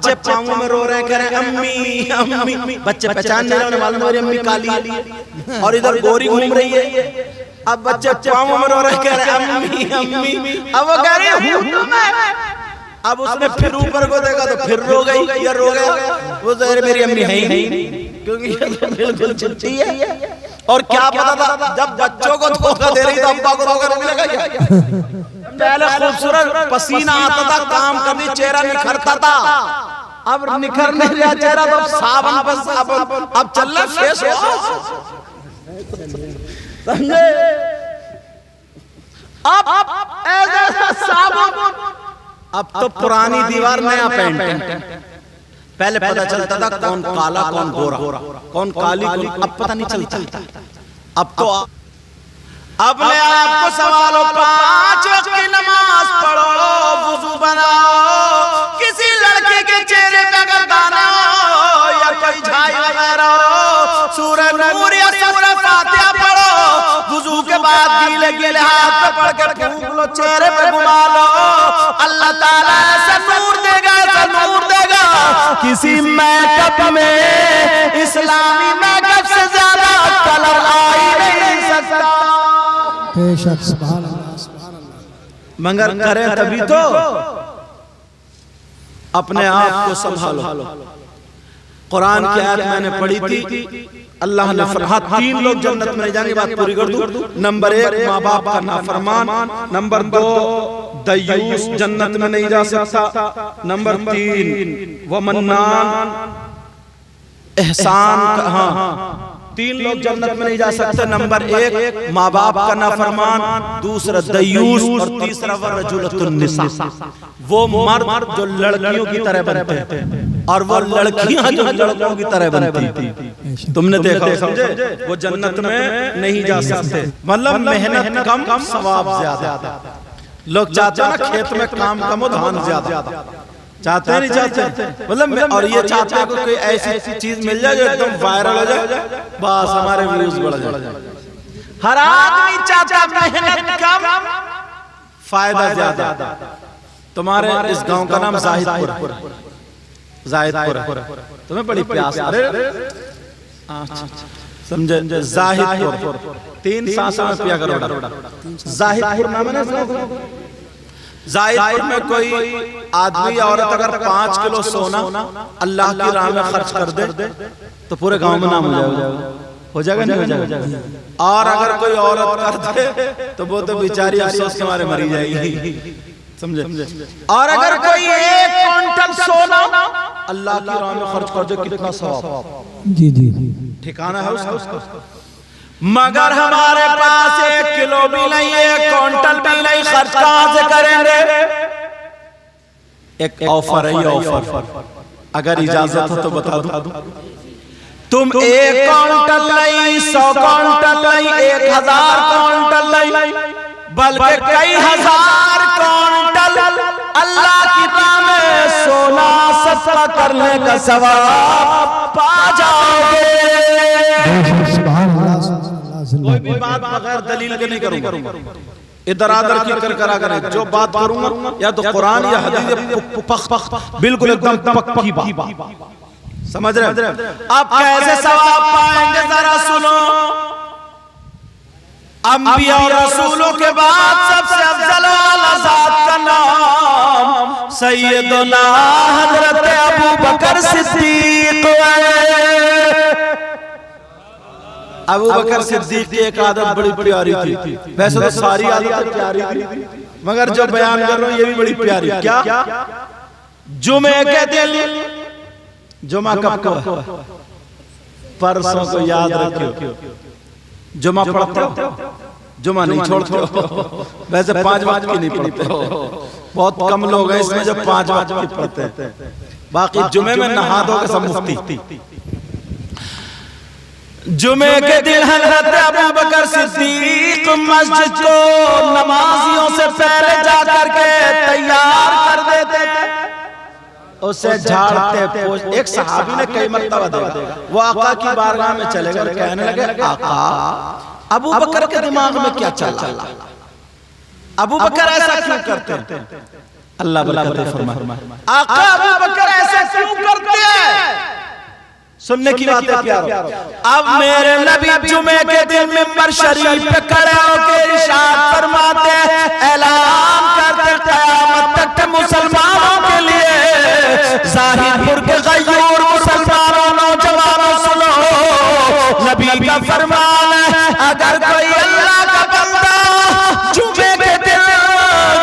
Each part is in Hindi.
बच्चे पाँव में रो रहे, कह रहे अम्मी अम्मी। बच्चे पहचान नहीं रहे, मालूम मेरी अम्मी काली है और इधर गोरी घूम रही है। अब बच्चे पाँव में रो रहे, कह रहे अम्मी अम्मी। अब वो कह रही हूँ तो मैं। अब उसने फिर ऊपर को देखा तो फिर रो गई, या रो गया। वो तो मेरी अम्मी है ही नहीं, क्योंकि ये बिल्कुल चिट्ठी है। और क्या पता था जब बच्चों को धोखा दे रही तो अब्बा को धोखा नहीं लगा क्या? पहले खूबसूरत पसीना आता था, काम करनी, चेहरा निखरता था। अब निखर नहीं रहा चेहरा, तो साबुन पर साबुन। अब चल रहा फेस वॉश, समझे? अब ऐसा साबुन। अब तो पुरानी दीवार नया पेंट है। पहले पता चलता था कौन काला कौन गोरा, कौन काली कौन, अब पता नहीं चलता। अब तो अपने आप को संभालो, 5 वक्त की नमाज पढ़ो, वुजू बनाओ। किसी लड़के के चेहरे पे अगर दाना हो या कोई झाई वगैरह हो, सूरह नूर या सूरह फातिहा पढ़ो। वुजू के बाद गीले गीले हाथ पे पढ़ के फूंक लो, चेहरे पे घुमा लो। अल्लाह ताला ऐसा नूर देगा, ऐसा नूर देगा, किसी मैकअप में, इस्लामी मैकअप से ज्यादा कलर आ ही नहीं सकता। बेशक, सुभान अल्लाह, सुभान अल्लाह। मगर करें तभी तो। अपने आप को संभालो। कुरान की आयत मैंने पढ़ी थी, अल्लाह ने फरमाया 3 लोग जन्नत में नहीं जाएंगे। बात पूरी कर दूं। नंबर 1 माँ बाप का नाफरमान, नंबर 2 दयूस जन्नत में नहीं जा सकता, नंबर 3 वो मन्नान एहसान का। हाँ, 3 लोग जन्नत में नहीं जा सकते। नंबर 1 माँ बाप का नाफरमान, दूसरा दयूस, और तीसरा वरजुलतुन निसा, वो मर्द जो लड़कियों की तरह बनते हैं और वो लड़कियां जो लड़कों की तरह बनती थी। तुमने देखा, समझे? वो जन्नत में नहीं जा सकते। मतलब मेहनत कम, सवाब ज्यादा। लोग चाहते हैं ना खेत में काम कम हो, धान ज्यादा। चाहते हैं नहीं चाहते? मतलब और ये चाहते हैं कोई ऐसी चीज मिल जाए जो एकदम वायरल हो जाए, बस हमारे व्यूज बढ़ जाए। हर आदमी चाहता मेहनत कम, फायदा ज्यादा। तुम्हारे इस गांव का नाम जाहिदपुर, जाहिदपुर। तुम्हें बड़ी प्यास, समझे? जाहिदपुर 3 सांसों में पिया करो। जाहिदपुर नाम है ना। जाहिदपुर में कोई आदमी या औरत अगर 5 किलो सोना अल्लाह की राह में खर्च कर दे तो पूरे गांव में नाम हो जाएगा। हो जाएगा नहीं हो जाएगा? और अगर कोई औरत कर दे तो वो तो बेचारी अफसोस के मारे मरी जाएगी, समझे? और अगर कोई 1 क्विंटल सोना अल्लाह की राह में खर्च कर दे, कितना सवाब। जी जी, ठिकाना है उसका। मगर हमारे पास 1 किलो भी नहीं है, 1 क्विंटल भी नहीं, खर्च कहां से करेंगे? एक ऑफर है, ये ऑफर अगर इजाजत हो तो बता दूं। तुम 1 क्विंटल नहीं, 100 क्विंटल नहीं, 1000 क्विंटल नहीं, बल्कि कई हजार क्विंटल अल्लाह की राह में सोना सस्ता करने का सवाब पा जाओगे। कोई भी बात बगैर दलील के नहीं करूंगा, इधर आदर की करा करें। जो बात करूंगा या तो कुरान या हदीस, बिल्कुल एकदम पक्की बात, समझ रहे? अब कैसे सवाब पाएंगे जरा सुनो। अंबिया और रसूलों के बाद सबसे अफजल वाला ज़ात का नाम सैयदना हज़रत अबू बकर सिद्दीक। अबू बकर सिद्दीक की एक आदत बड़ी प्यारी थी। वैसे तो सारी आदतें प्यारी थी, मगर जो बयान कर रहा हूं ये भी बड़ी प्यारी। क्या? जुमे के दिन, जुमा कब का? परसों को याद रखियो। जुमा पढ़ते हो? जुमा नहीं छोड़ते हो? वैसे 5 वक्त की नहीं पढ़ते हो, बहुत कम लोग हैं इसमें जो 5 वक्त की पढ़ते हैं। बाकी जुमे में नहा धो के सब मुफ्ती। जुमे के दिन हज़रत अबू बकर सिद्दीक मस्जिद को नमाजियों से पहले जाकर के तैयार कर देते थे, उसे झाड़ते। एक सहाबी ने कई मर्तबा देखा, वो आका की बारगाह में चले गए, कहने लगे आका अबू बकर के दिमाग में क्या चल रहा है? अबू बकर ऐसा क्यों करते हैं? अल्लाह बरकत फरमाए। आका अबू बकर ऐसा क्यों सुनने की बात है प्यारो। अब मेरे नबी जुमे के दिन मिंबर शरीफ पे खड़े होकर इरशाद फरमाते, ऐलान करते क़यामत तक मुसलमानों के लिए, ज़ाहिदपुर के गयूर मुसलमानों नौजवानों सुनो, नबी का फरमान है, अगर कोई अल्लाह का बंदा जुमे के दिन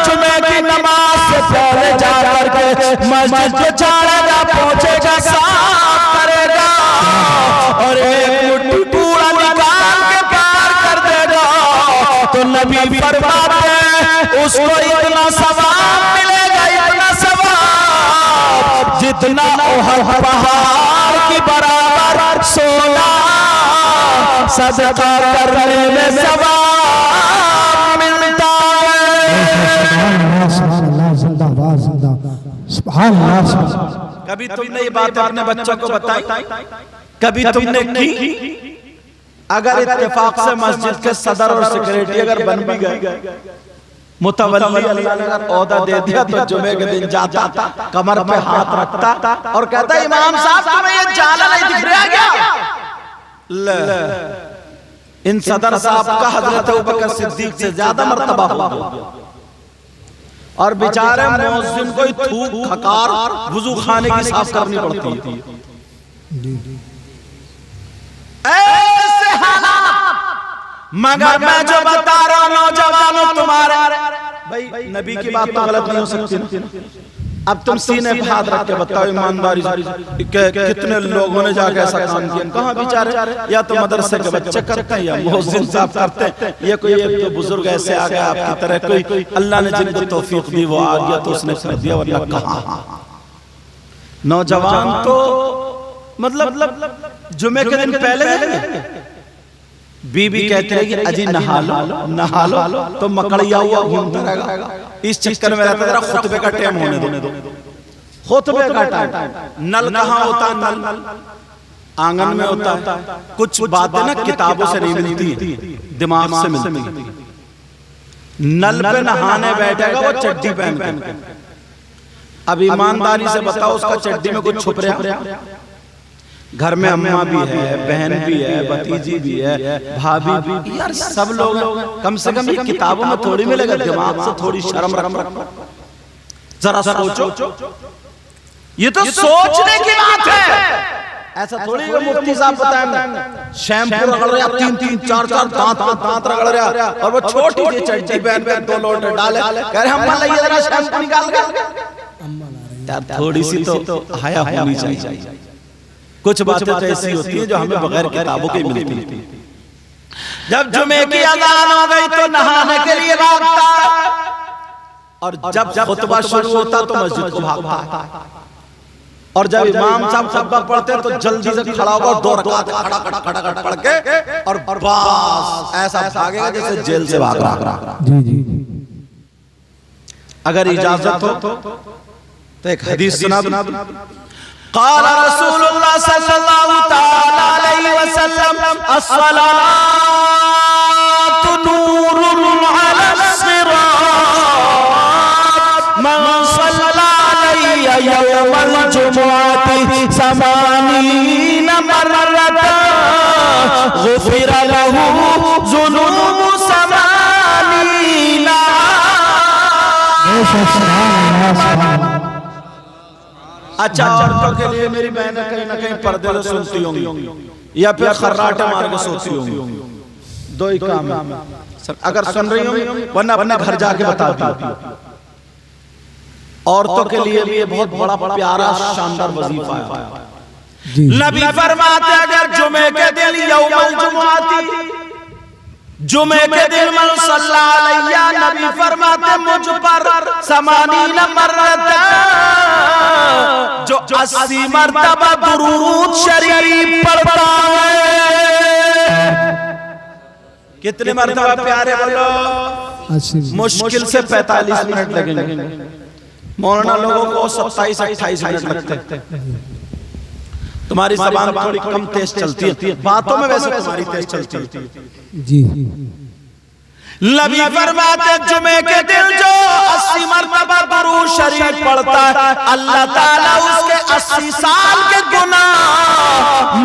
जुमे की नमाज से पहले जा करके मस्जिद के जाएगा, पहुंचेगा, साफ करेगा और एक मुट्ठी कूड़ा निकाल के पार कर देगा, तो नबी फरमाते हैं उसको इतना सवाब मिलेगा, इतना सवाब जितना उहद पहाड़ की बराबर सोना सदका करने में सवाब मिलता है। कभी तुमने ये बात अपने बच्चों को बताई? कभी तुमने की? अगर इत्तेफाक से मस्जिद के सदर और सेक्रेटरी अगर बन भी गए, मुतवल्ली अल्लाह ने अगर औहदा दे दिया, तो जुमे के दिन जाता, कमर पे हाथ रखता और कहता, इमाम साहब तुम्हें ये जाला नहीं दिख रहा क्या? इन सदर साहब का हजरत अबू बकर सिद्दीक से ज्यादा मर्तबा हो गया। और बेचारे मुअज्जिन को थूक खकार वुजू खाने की साफ करनी पड़ती है। ऐसे हालात, मगर मैं जो बता रहा हूं नौजवानों तुम्हारे, भाई नबी की बात तो गलत नहीं हो सकती ना। अब तुम सीने पे हाथ रख के बताओ ईमानदारी से कितने लोगों ने जाके ऐसा काम किया? कहाँ बेचारे, या तो मदरसे के बच्चे करते हैं या मुअज्जिन साहब करते हैं, ये कोई एक तो बुजुर्ग ऐसे आ गया आपकी तरह, कोई अल्लाह ने जिनको तौफीक दी वो आ गया तो उसने कर दिया, वरना कहाँ। नौजवान तो मतलब जुमे के दिन पहले बीबी कहते हैं कि अजी नहा लो नहा लो, तो मकड़िया हुआ घूमता रहेगा, इस चक्कर में रहता है खुतबे का टाइम होने दो, खुतबे का टाइम। नल कहाँ होता है? नल आंगन में होता है। कुछ बातें ना किताबों से नहीं मिलती, दिमाग से मिलती। नल पे नहाने बैठेगा वो चड्डी पहन के। अब ईमानदारी से बताओ उसका चड्डी में कुछ छुप रहा? घर में अम्मा भी है, बहन भी है, भतीजी भी है, भाभी भी, यार सब लोग कम से कम ये किताबों में थोड़ी मिलेगा, दिमाग से थोड़ी शर्म रख। जरा सोचो, ये तो सोचने की बात है। ऐसा थोड़ी मुफ्ती साहब बताएंगे शैम्पू रगड़ रहा, 3-3 4-4 दांत रगड़ रहा, और वो छोटी सी चड्डी पहन के 2 लोटे डाले, कह रहे अम्मा लाइए जरा शैम्पू निकाल के। थोड़ी सी तो हया होनी चाहिए। कुछ बातें तो ऐसी होती हैं जो हमें बगैर किताबों के मिलती हैं। जब जुमे की अज़ान हो गई तो नहाने के लिए भागता, और जब खुतबा शुरू होता तो मस्जिद को भागता, और जब इमाम साहब खुतबा पढ़ते तो जल्दी से खड़ा होकर 2 रकात खड़ा पढ़ के और बस ऐसा भागेगा जैसे जेल से भाग रहा। अगर इजाजत हो तो एक हदीस सुना दूं। क़ाल रसूलुल्लाह सल्लल्लाहु तआला अलैहि वसल्लम, अस्सलातु नूरुन अला सिरात, मन सल्ला अलैया यौमल जुमुअति समानीन मर्रतन गुफिरा लहू ज़ुनूबु समानीना। अच्छा, औरतों के लिए मेरी बहनें कहीं ना कहीं पर्दे से सुनती होंगी या फिर खर्राटे मार के सोती होंगी। 2 ही काम है, अगर सुन रही होंगी, वरना अपने घर जाके बताती होती। औरतों के लिए भी ये बहुत बड़ा प्यारा शानदार वजीफा है। नबी फरमाते अगर जुमे के दिन यौमुल जुमुअती, जुमे के दिन मन सल्ला अलैया, नबी फरमाते मुझ पर समानीन मर्रतन, जो 80 मर्तबा दुरूद शरीफ पढ़ता है। कितने मर्तबा प्यारे बोलो? मुश्किल से 45 मिनट लगेंगे। मौलाना लोगों को 27-28 मिनट लगते हैं। तुम्हारी ज़बान थोड़ी कम तेज चलती है, बातों में वैसे तुम्हारी तेज चलती है। जी नबी फरमाते जुमे के दिन जो 80 मरतबा दुरूद शरीफ पढ़ता है, अल्लाह ताला उसके 80 साल के गुनाह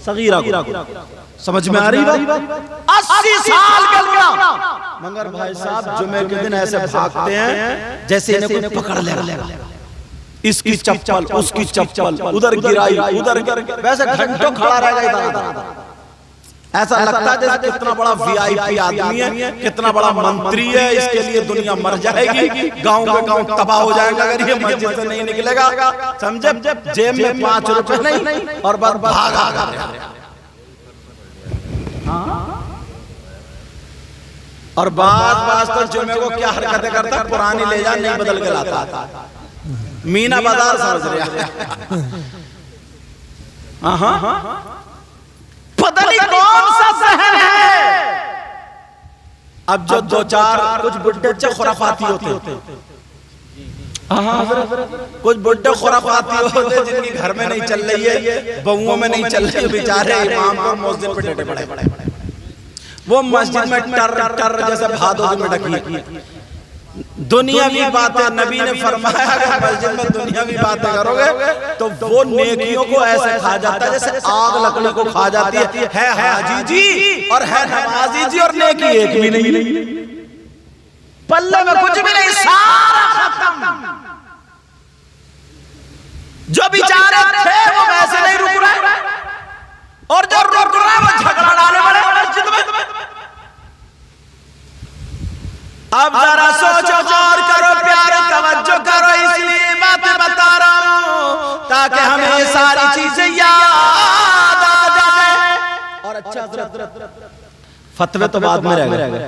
सगीरा को। समझ में आ रही बात? 80 साल का लड़का, मगर भाई साहब जुमे के दिन ऐसे भागते हैं जैसे इन्हें कोई पकड़ लेगा। इसकी चप्पल, उसकी चप्पल, उधर गिराई, उधर वैसे घंटों खड़ा रहेगा इधर। ऐसा लगता है जैसे कितना बड़ा वीआईपी आदमी है, कितना बड़ा मंत्री है, इसके लिए दुनिया मर जाएगी, गांव का गांव तबाह हो जाएगा अगर ये मस्जिद से नहीं निकलेगा। समझे? जेब में 5 रुपए नहीं और बस भागा। और बात तो जुमे को क्या हरकतें करता, पुरानी ले जा नहीं बदल के लाता। मीना बाजार समझ रहा। पता नहीं कौन सा शहर है। अब जो 2-4 कुछ बुड्ढे खुराफाती होते, कुछ बुड्ढे खुराफाती होते जिनकी घर में नहीं चल रही है, बहुओं में नहीं चल रही है, बेचारे इमाम को मस्जिद पे डटे पड़े। वो मस्जिद में टर जैसे भादों में डकी। दुनियावी बातें, नबी ने फरमाया अगर मस्जिद में दुनियावी बातें करोगे तो वो नेकियों को ऐसे खा जाता है जैसे आग लकड़ी को खा जाती है हाजी जी और है नमाजी जी और नेकी एक भी नहीं, पल्ले में कुछ भी नहीं, सारा खत्म। जो बेचारे थे वो वैसे नहीं रुक रहे और जो रुक रहा है वो झगड़ा डाले बड़े मस्जिद में। अब जरा सोचो, गौर करो, प्यार तवज्जो करो, इसलिए बातें बता रहा हूं ताकि हमें ये सारी चीजें याद आ जाए। और अच्छा फतवे तो बाद में रहेगा।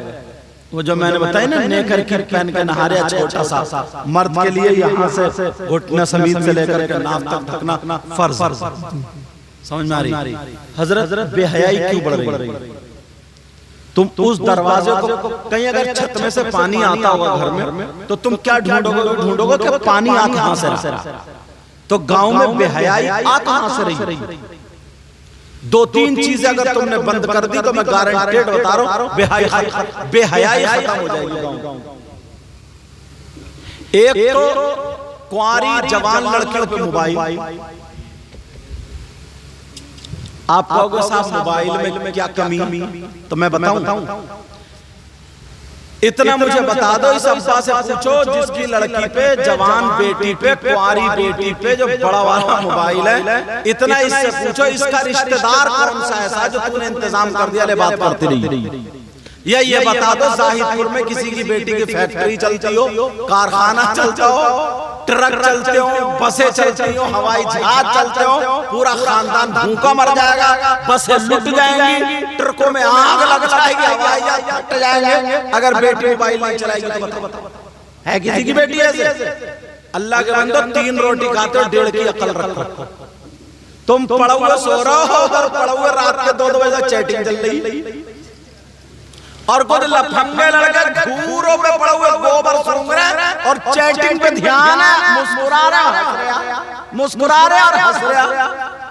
वो जो मैंने बताया ना नेकर की पहन के नहा रहे, छोटा सा मर्द के लिए यहाँ से घुटने समीत से लेकर के नाक तक ढकना फर्ज। समझ में आ रही? हजरत बेहयाई क्यों बढ़ रही है? तुम उस दरवाजे को, कहीं अगर छत में से पानी आता होगा घर में तो तुम क्या ढूंढोगे कि पानी आ कहां से रहा। तो गांव में बेहयाई आ कहां से रही? 2-3 चीजें अगर तुमने बंद कर दी तो मैं गारंटेड बता रहा हूं बेहयाई खत्म हो जाएगी गांव। एक तो कुंवारी जवान लड़कियों पे मोबाइल। आप कहोगे साहब मोबाइल में क्या कमी? तो मैं बताऊं, इतना मुझे बता दो, इस अब्बा से पूछो जिसकी लड़की पे, जवान बेटी पे, कुंवारी बेटी पे जो बड़ा वाला मोबाइल है, इतना इससे पूछो इसका रिश्तेदार कौन सा ऐसा जो तूने इंतजाम कर दिया, ले बात करती रही। ये बता दो जाहिदपुर में किसी की बेटी की फैक्ट्री चलती हो, कारखाना चलता हो, ट्रक चलते हो, बसें चलती हो, हवाई जहाज चलते हो, पूरा खानदान भूखा मर जाएगा, बसें लुट जाएंगी, ट्रकों में आग लग जाएगी, हवाई जहाज फट जाएंगे अगर बेटी मोबाइल नहीं चलाएगी। तो बताओ है किसी की बेटी ऐसे? अल्लाह के बंदो 3 रोटी खाते हो, 1.5 की अकल रखो। तुम पड़ा हुआ सो रहे हो और पड़ा हुआ रात के 2 बजे तक चैटिंग चल रही, और कुछ लफंगे लड़के घूरों पे पड़े हुए गोबर सूंघ रहे और चैटिंग पे ध्यान है, मुस्कुरा रहे और हंस रहे।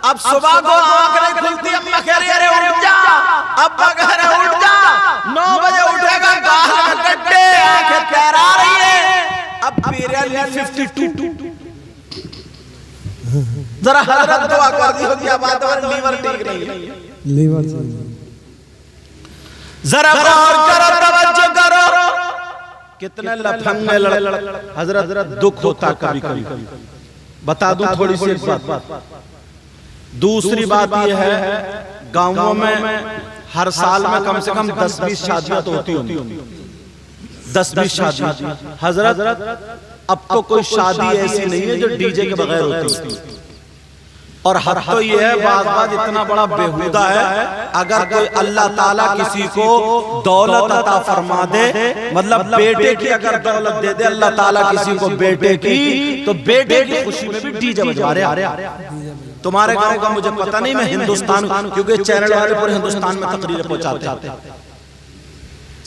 अब सुबह को आंख नहीं खुलती, अम्मा कह रही है उठ जा, अब्बा कह रहे उठ जा, 9 बजे उठेगा, गाल में गड्ढे, आंखें तैरा रही है। अब पीरियड 52 जरा हजरत दुआ कर दी होगी, अब लीवर ठीक नहीं है, लीवर जरा गौर करो, तवज्जो करो, कितने लफंगे हजरत दुख होता कभी कभी। बता दूं थोड़ी सी बात। दूसरी बात यह है, गांवों में हर साल में कम से कम 10-20 शादियां तो होती होंगी, 10-20 शादी। हजरत अब तो कोई शादी ऐसी नहीं है जो डीजे के बगैर होती। और हद तो ये है, बात इतना बड़ा बेहुदा है, अगर कोई अल्लाह ताला किसी को दौलत अता फरमा दे, मतलब बेटे की अगर दौलत दे दे अल्लाह ताला किसी को बेटे की, तो बेटे की खुशी में भी डीजे बजा रहे। तुम्हारे गांव का मुझे पता नहीं, मैं हिंदुस्तान, क्योंकि चैनल वाले पूरे हिंदुस्तान में तकरीरें पहुंचाते हैं,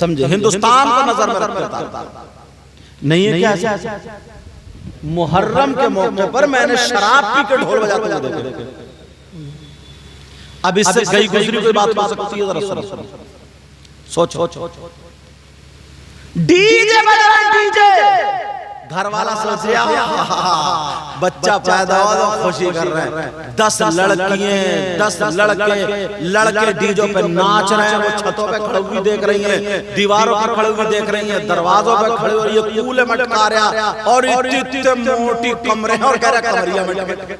समझे, हिंदुस्तान को नजर में रखता नहीं है क्या? मुहर्रम के मौके पर मैंने शराब पी के ढोल बजाते हुए देखे। अब इससे गई गुजरी कोई बात हो सकती है? जरा सोचो, डीजे बजा रहा है, डीजे घर वाला सोच रहा बच्चा पैदा हुआ तो खुशी कर रहे हैं। 10 लड़कियां 10 लड़के डीजो पे नाच रहे हैं। वो छतों पे खड़े हुए देख रही हैं, दीवारों पे खड़े हुए देख रही हैं, दरवाजों पे खड़े हुए, ये कूले मटका रहा और इतने मोटी कमरे और कह रहा कमरिया में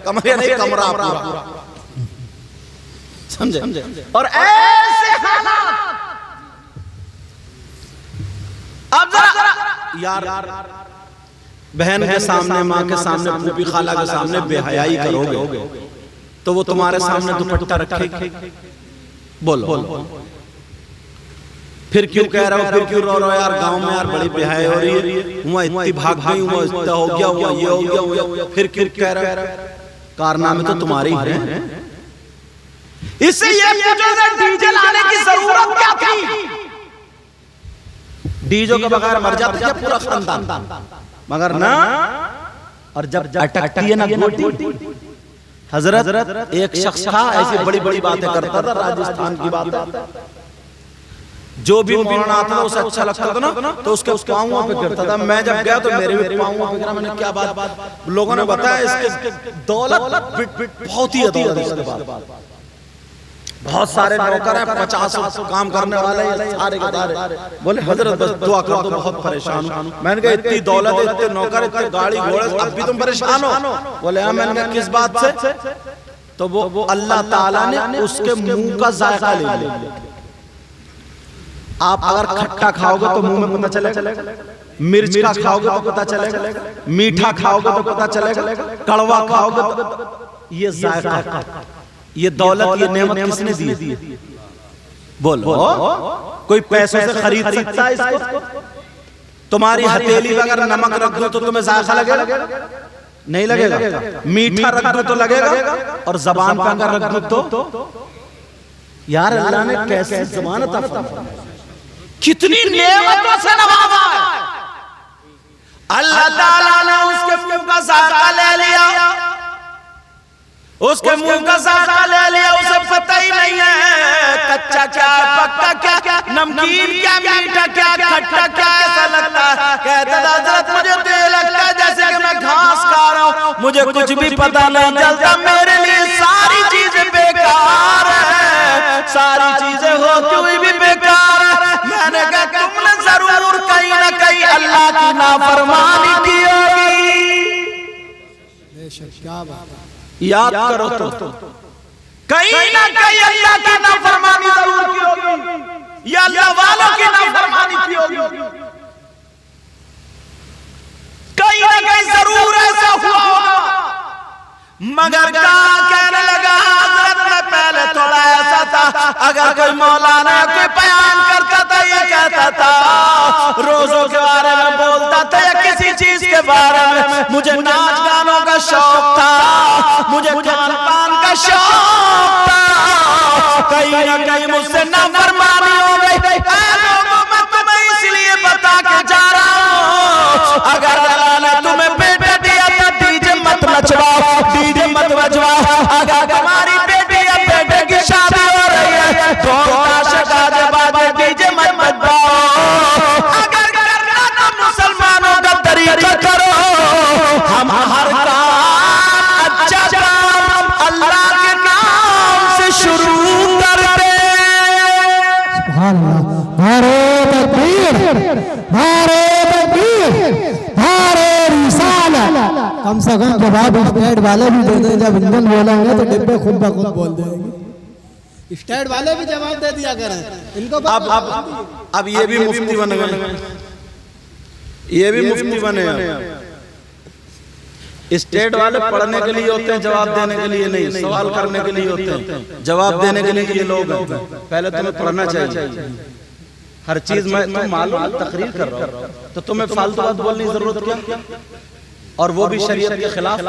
कमरिया नहीं कमरा पूरा, समझे? और ऐसे हालात अब जरा यार बहन के सामने, माँ के सामने, फूफी खाला के सामने बेहयाई करोगे तो वो तुम्हारे सामने दुपट्टा रखेगी? बोलो फिर क्यों कह रहा हूँ, फिर क्यों रो रहा हो यार? गांव में यार बड़ी बेहयाई हो रही है, हुआ इतनी भाग गई, हुआ इतना हो गया, हुआ ये हो गया, फिर क्यों कह रहा है? कारनामे तो तुम्हारे ही हैं। इससे ये डीजे लाने की जरूरत क्या थी? डीजो के बगैर मर जाता क्या पूरा खानदान? मगर ना, और जब अटकती है ना गोटी, हजरत एक शख्स था ऐसी बड़ी बड़ी बातें करता था, राजस्थान की बात, जो भी मौलाना आता था उसे अच्छा लगता था ना तो उसके पाँव पे गिरता था। मैं जब गया तो मेरे भी पाँव पे गिरा। मैंने क्या बात, लोगों ने बताया इसके दौलत बहुत ही है, दौलत इसके बाद बहुत सारे नौकर हैं, 50 काम करने वाले सारे के सारे। बोले हजरत बस दुआ कर दो, बहुत परेशान हूं। मैंने कहा इतनी दौलत, इतने नौकर, इतने गाड़ी घोड़े, अब भी तुम परेशान हो? बोले हाँ। मैंने कहा किस बात से? तो वो अल्लाह ताला ने उसके मुंह का जायका ले लिया। आप अगर खट्टा खाओगे तो मुंह में पता चलेगा, मिर्च का खाओगे तो पता चलेगा, मीठा खाओगे तो पता चलेगा, कड़वा खाओगे तो ये जायका, ये दौलत, ये नेमत किसने दी? बोलो कोई पैसों से खरीद सकता है इसको? तुम्हारी हथेली अगर नमक रख दो तो तुम्हें जायका लगेगा? नहीं लगेगा। मीठा रख दो तो लगेगा, और जबान पे अगर रख दो तो यार अल्लाह ने कैसे ज़मानत अता फरमाई, कितनी नेमतों से नवाजा है। अल्लाह ताला ने उसके मुंह का जायका ले लिया, उसके मुंह का जायका ले लिया, उसे पता ही नहीं है कच्चा क्या पक्का क्या, नमकीन क्या, मीठा क्या, खट्टा क्या, ऐसा लगता है। कहता था हज़रत मुझे तो ये लगता है जैसे कि मैं घास खा रहा हूँ, मुझे कुछ भी पता नहीं चलता, मेरे लिए सारी चीजें बेकार है, सारी चीजें होती हुई भी बेकार है। मैंने कहा तुमने जरूर कहीं ना कहीं अल्लाह की नाफरमानी की होगी। क्या बात, याद करो तो कहीं ना कहीं अल्लाह की नाफरमानी जरूर की होगी, या अल्लाह वालों की नाफरमानी की होगी, कहीं ना कहीं जरूर ऐसा हुआ होगा। मगर क्या कहने लगा हज़रत, मैं पहले थोड़ा ऐसा था, अगर कोई मौलाना कोई बयान करता था, ये कहता था रोजों के बारे में बोलता था या किसी चीज के बारे में, मुझे नाच गानों का शौक था, मुझे खान पान का शौक था, कहीं ना कहीं मुझसे नाफरमानी हो गई। लोगों मैं तुम्हें इसलिए बता के जा रहा हूँ, अगर अल्लाह ने तुम्हें बेटा दिया तो डीजे मत नचवाओ, डीजे मत बजवाओ। अगर तुम्हारी बेटी या बेटे की शादी हो रही है तो डीजे मत बजवाओ। अगर करना तो मुसलमानों का तरीका करो, हम हर काम अच्छा काम अल्लाह के नाम से शुरू करते। सुभान अल्लाह, नारे तकबीर, नारे तकबीर, नारे रिसालत। कम से कम जवाब स्टेट वाले भी दे दें, जब इंजन बोलेंगे तो डिब्बे खुद ब खुद बोल देंगे। स्टेट वाले भी जवाब दे दिया करें इनको। अब ये भी मुफ्ती बन गए, ये भी मुफ्ती बने। स्टेट वाले पढ़ने के लिए होते हैं, जवाब देने के लिए नहीं, सवाल करने के लिए होते हैं, जवाब देने के लिए ये लोग हैं। पहले तुम्हें पढ़ना चाहिए हर चीज में। तुम मालूम तकरीर कर रहा हो तो तुम्हें फालतू बात बोलने की जरूरत क्या, और वो भी शरीयत के खिलाफ।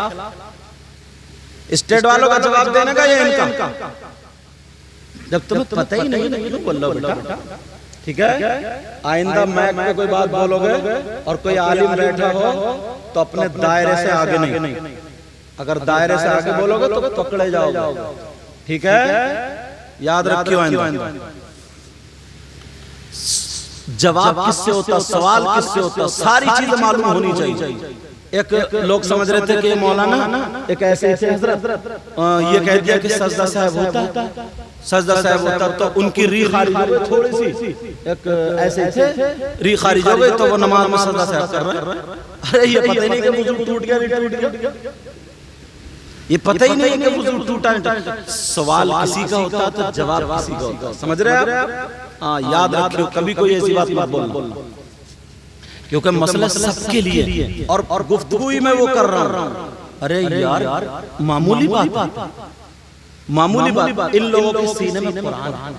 स्टेट वालों का जवाब देने का ये इनका, जब तुम्हें पता ही नहीं क्यों बोल रहे हो बेटा? ठीक है, आइंदा मैक पे कोई बात बोलोगे और कोई आलिम बैठा हो तो अपने दायरे से आगे नहीं, अगर दायरे से आगे बोलोगे तो पकड़े जाओगे। ठीक है, याद रखियो आइंदा। जवाब किससे होता, सवाल किससे होता, सारी चीजें मालूम होनी चाहिए। एक लोग समझ रहे थे कि मौलाना एक ऐसे हजरत ये कह दिया कि सजदा साहब होता, सजदा साहब होता तो उनकी री खारिज हो गई थोड़ी सी, एक ऐसे थे री खारिज हो गई तो वो नमाज में सजदा साहब कर रहे हैं। अरे ये पता ही नहीं कि वुजू टूट गया, नहीं टूट गया, ये पता ही नहीं कि वुजू टूटा। सवाल किसी का होता तो जवाब किसी का होता, समझ रहे हैं आप? हाँ, याद रखियो, कभी कोई ऐसी बात मत बोलना, क्योंकि मसला सबके लिए और गुफ्तगू में वो कर रहा हूं। अरे यार मामूली बात, मामूली बात, इन लोगों के सीने में कुरान,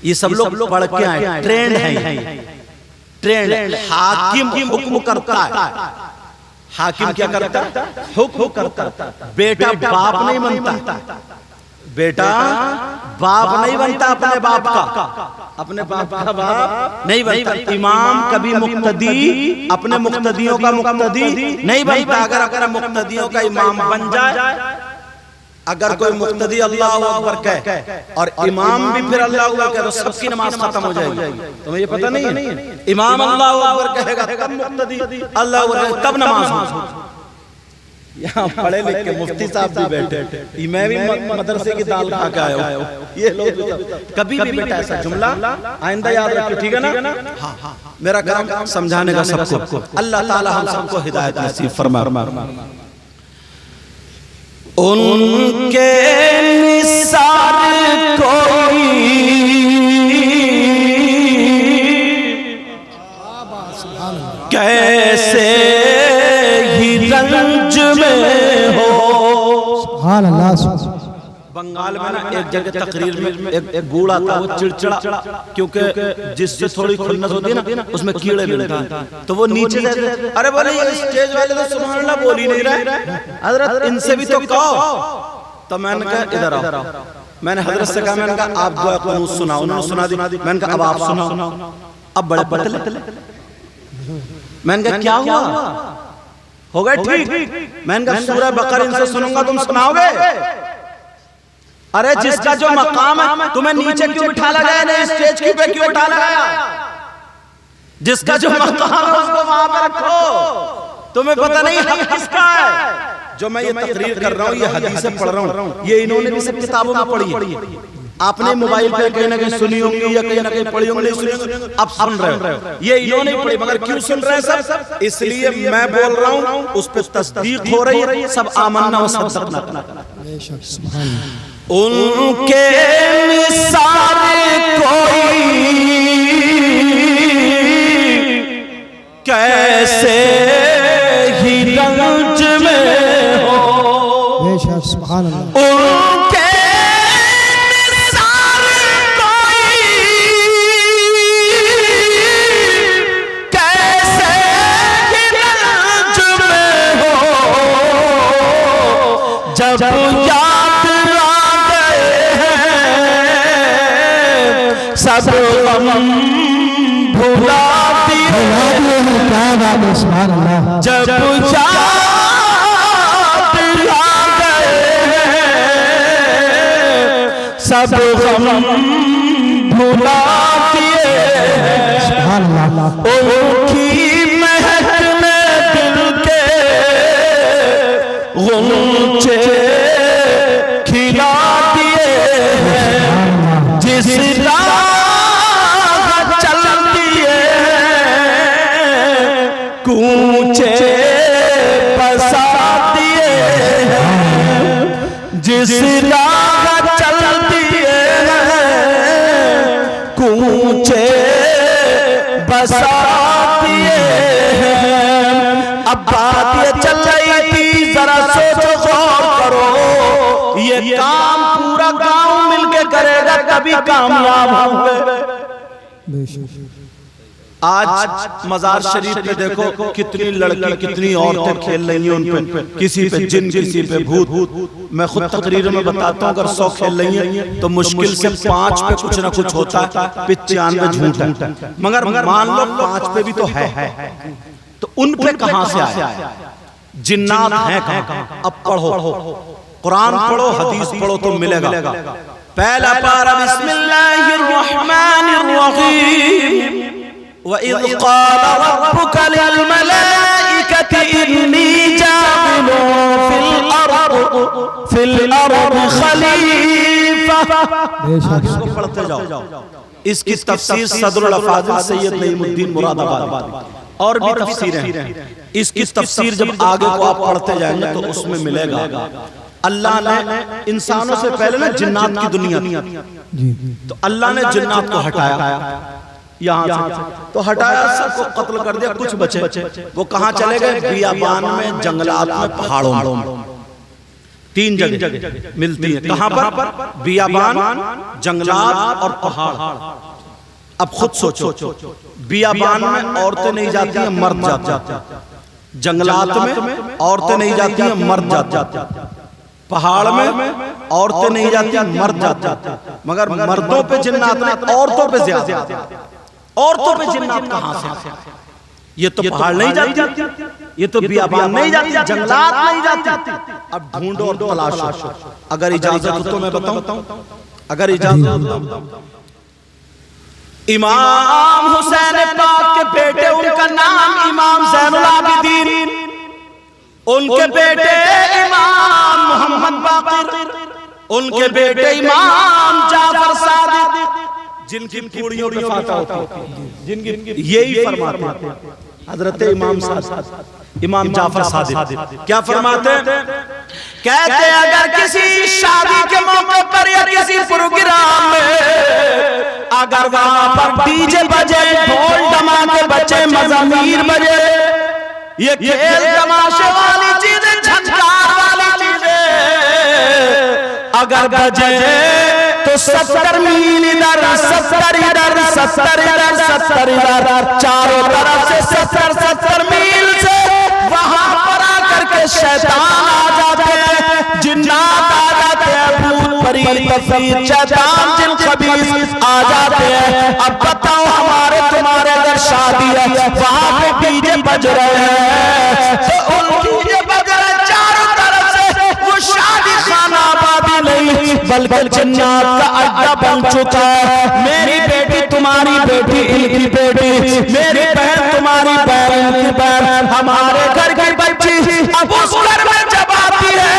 ये सब लोग पढ़ के आए, ट्रेंड है, ट्रेंड। हाकिम हुक्म करता है, हाकिम क्या करता है? हुक्म करता। बेटा बाप नहीं बनता, बेटा बाप नहीं बनता अपने बाप का, अपने बाप का बाप नहीं बनता। इमाम कभी मुक्तदी अपने मुक्तदियों का मुक्तदी नहीं बनता। अगर मुक्तदियों का इमाम बन जाए, अगर कोई मुक्तदी अल्लाह अकबर कहे और इमाम भी फिर अल्लाह अकबर कहे तो सबकी नमाज खत्म हो जाएगी। तुम्हें ये पता नहीं है? इमाम अल्लाह अकबर कहेगा तब मुक्तदी अल्लाह अकबर तब नमाज हो। यहाँ पढ़े लिख के मुफ्ती साहब भी बैठे, मैं भी मदरसे की दाल खा के आया हूँ। ये लोग कभी भी बेटा ऐसा जुमला आइंदा याद रखिए, ठीक है ना? हाँ, मेरा काम समझाने का सबको। अल्लाह ताला हम सबको हिदायत नसीब फरमाए। उनके निसार कोई कैसे ही रंज में हो। सुभान अल्लाह। बंगाल में ना एक जगह तकरीर में एक बूढ़ा था, वो चिड़चिड़ा, क्योंकि जिससे थोड़ी खुन्नस होती है ना उसमें कीड़े मिलते हैं, तो वो नीचे से अरे बोले ये स्टेज वाले तो सुभान अल्लाह बोल ही नहीं रहे, हजरत इनसे भी तो कहो। तो मैंने कहा इधर आओ, मैंने हजरत से कहा, मैंने कहा आप दुआ कुनूत सुनाओ, उन्होंने सुना दी। मैंने कहा अब आप सुनाओ। अब बड़े पतले, मैंने कहा क्या हुआ, हो गए ठीक? मैंने कहा सूरह बकरा इनसे सुनूंगा, तुम सुनाओगे? अरे जिसका जो मकाम है तुम्हें नीचे क्यों बिठा लगाया, नहीं स्टेज पे क्यों बिठा लगाया? जिसका जो मकाम है उसको वहां पे रखो। तुम्हें पता नहीं हक किसका है? जो मैं ये तकरीर कर रहा हूँ, ये हदीसें पढ़ रहा हूँ, ये इन्होंने भी सब किताबों में पढ़ी है। आपने मोबाइल पे कहीं ना कहीं सुनी होंगी या कहीं ना कहीं पढ़ी होंगी, नहीं सुनी, अब सुन रहे हो। ये इन्होंने पढ़ी, मगर क्यों सुन रहे हैं सब? इसलिए मैं बोल रहा हूँ, उस पर तस्दीक हो रही है, सब आमन्ना व सद्दक़ना। उनके निसार कोई कैसे ही रंज में हो। सुभान अल्लाह। उनके निसार कोई कैसे ही रंज में हो, जब याद सब गम भुला दिए। क्या बात है, सुभान अल्लाह। जब याद आ गए सब गम भुला दिए। सुभान अल्लाह। उनकी महक में दिल के गुंचे खिला दिए। जिस कूचे बसा दिए, जिस राह चल दिए कूचे बसा दिए। अब बात ये चल रही थी, जरा सोचो गौर करो, ये काम पूरा गांव मिलके करेगा तभी कामयाब होंगे। आज मजार शरीफ पे देखो कितनी लड़की, कितनी औरतें खेल रही हैं उन पे, किसी पे जिन, किसी पे भूत। मैं खुद तकरीर में बताता हूँ, अगर 100 खेल रही हैं तो मुश्किल से 5 पे कुछ ना कुछ होता है, 95 झूठ है। मगर मान लो 5 पे भी तो है, तो उन पे कहां से आया? जिन्नात है कहां? अब पढ़ो, कुरान पढ़ो, हदीस पढ़ो तो मिलेगा। पहला पारा बिस्मिल्लाहिर रहमानिर रहीम। वइज़ क़ाल रब्बुका लिल मलाइकति इन्नी जाइलुन फिल अर्द खलीफा। इसको पढ़ते जाओ। इसकी तफसीर सदरुल अफाज़िल सैयद नईमुद्दीन मुरादाबादी और भी तफसीरें हैं। इसकी तफसीर जब आगे को आप पढ़ते जाएंगे तो उसमें मिलेगा अल्लाह ने इंसानों से पहले ना जिन्नात की दुनिया थी, तो अल्लाह ने जिन्नात को हटाया यहाँ से, तो हटाया, सबको कत्ल कर दिया, कुछ बचे। वो कहाँ चले गए? बियाबान में, जंगलात में, पहाड़ों में। 3 जगह मिलती है। कहाँ पर? बियाबान, जंगलात और पहाड़। अब खुद सोचो, बियाबान में औरतें नहीं जाती हैं, मर्द जाते हैं। जंगलात में औरतें नहीं जाती हैं, मर्द जाते हैं। पहाड़ में औरतें नहीं जाती, मर्द जाते हैं। मगर मर्दों पे जिन्नात नहीं, औरतों पे ज्यादा। औरतों पे जिन्नात कहां से? ये तो पहाड़ नहीं जाती, ये तो बियाबान नहीं जाती, जंगलात नहीं जाती। अब ढूंढो और तलाशो। अगर इजाजत हो तो मैं बताऊं, अगर इजाजत हो। इमाम हुसैन पाक के बेटे, उनका नाम इमाम ज़ैनुल आबिदीन, उनके बेटे इमाम मोहम्मद बाक़िर, उनके बेटे इमाम जाफर सादिक, जिनकी पूरियों पे फातह होती है, जिनकी यही फरमाते हैं हजरत इमाम जाफर सादिक। क्या फरमाते हैं? कहते अगर किसी शादी के मौके पर या किसी प्रोग्राम में अगर वहां पर डीजे बजे, ढोल धमाके बजे, मज़ामीर बजे, ये खेल तमाशे वाली चीजें, झंकार वाली चीजें अगर बजे, तो 70 मील इधर, 70 इधर, 70 इधर, 70 इधर, चारों तरफ से 70 मील से वहां पर आकर के शैतान आ जाते हैं, जिन्नात आ जाते हैं, भूत प्रेत तफरीत शैतान जिन खबीस आ जाते हैं। अब बताओ हमारे तुम्हारे अगर शादी है, वहां पे डीजे बज रहे हैं, तो उन डीजे बज रहे चारों तरफ से, वो शादी खाना आबादी नहीं बल्कि जिन्नात का अड्डा बन चुका है। मेरी बेटी तुम्हारी बेटी, इनकी बेटी, मेरी बहन तुम्हारी बहन, इनकी बहन, हमारे घर की बच्ची अब उस घर में जब आती है,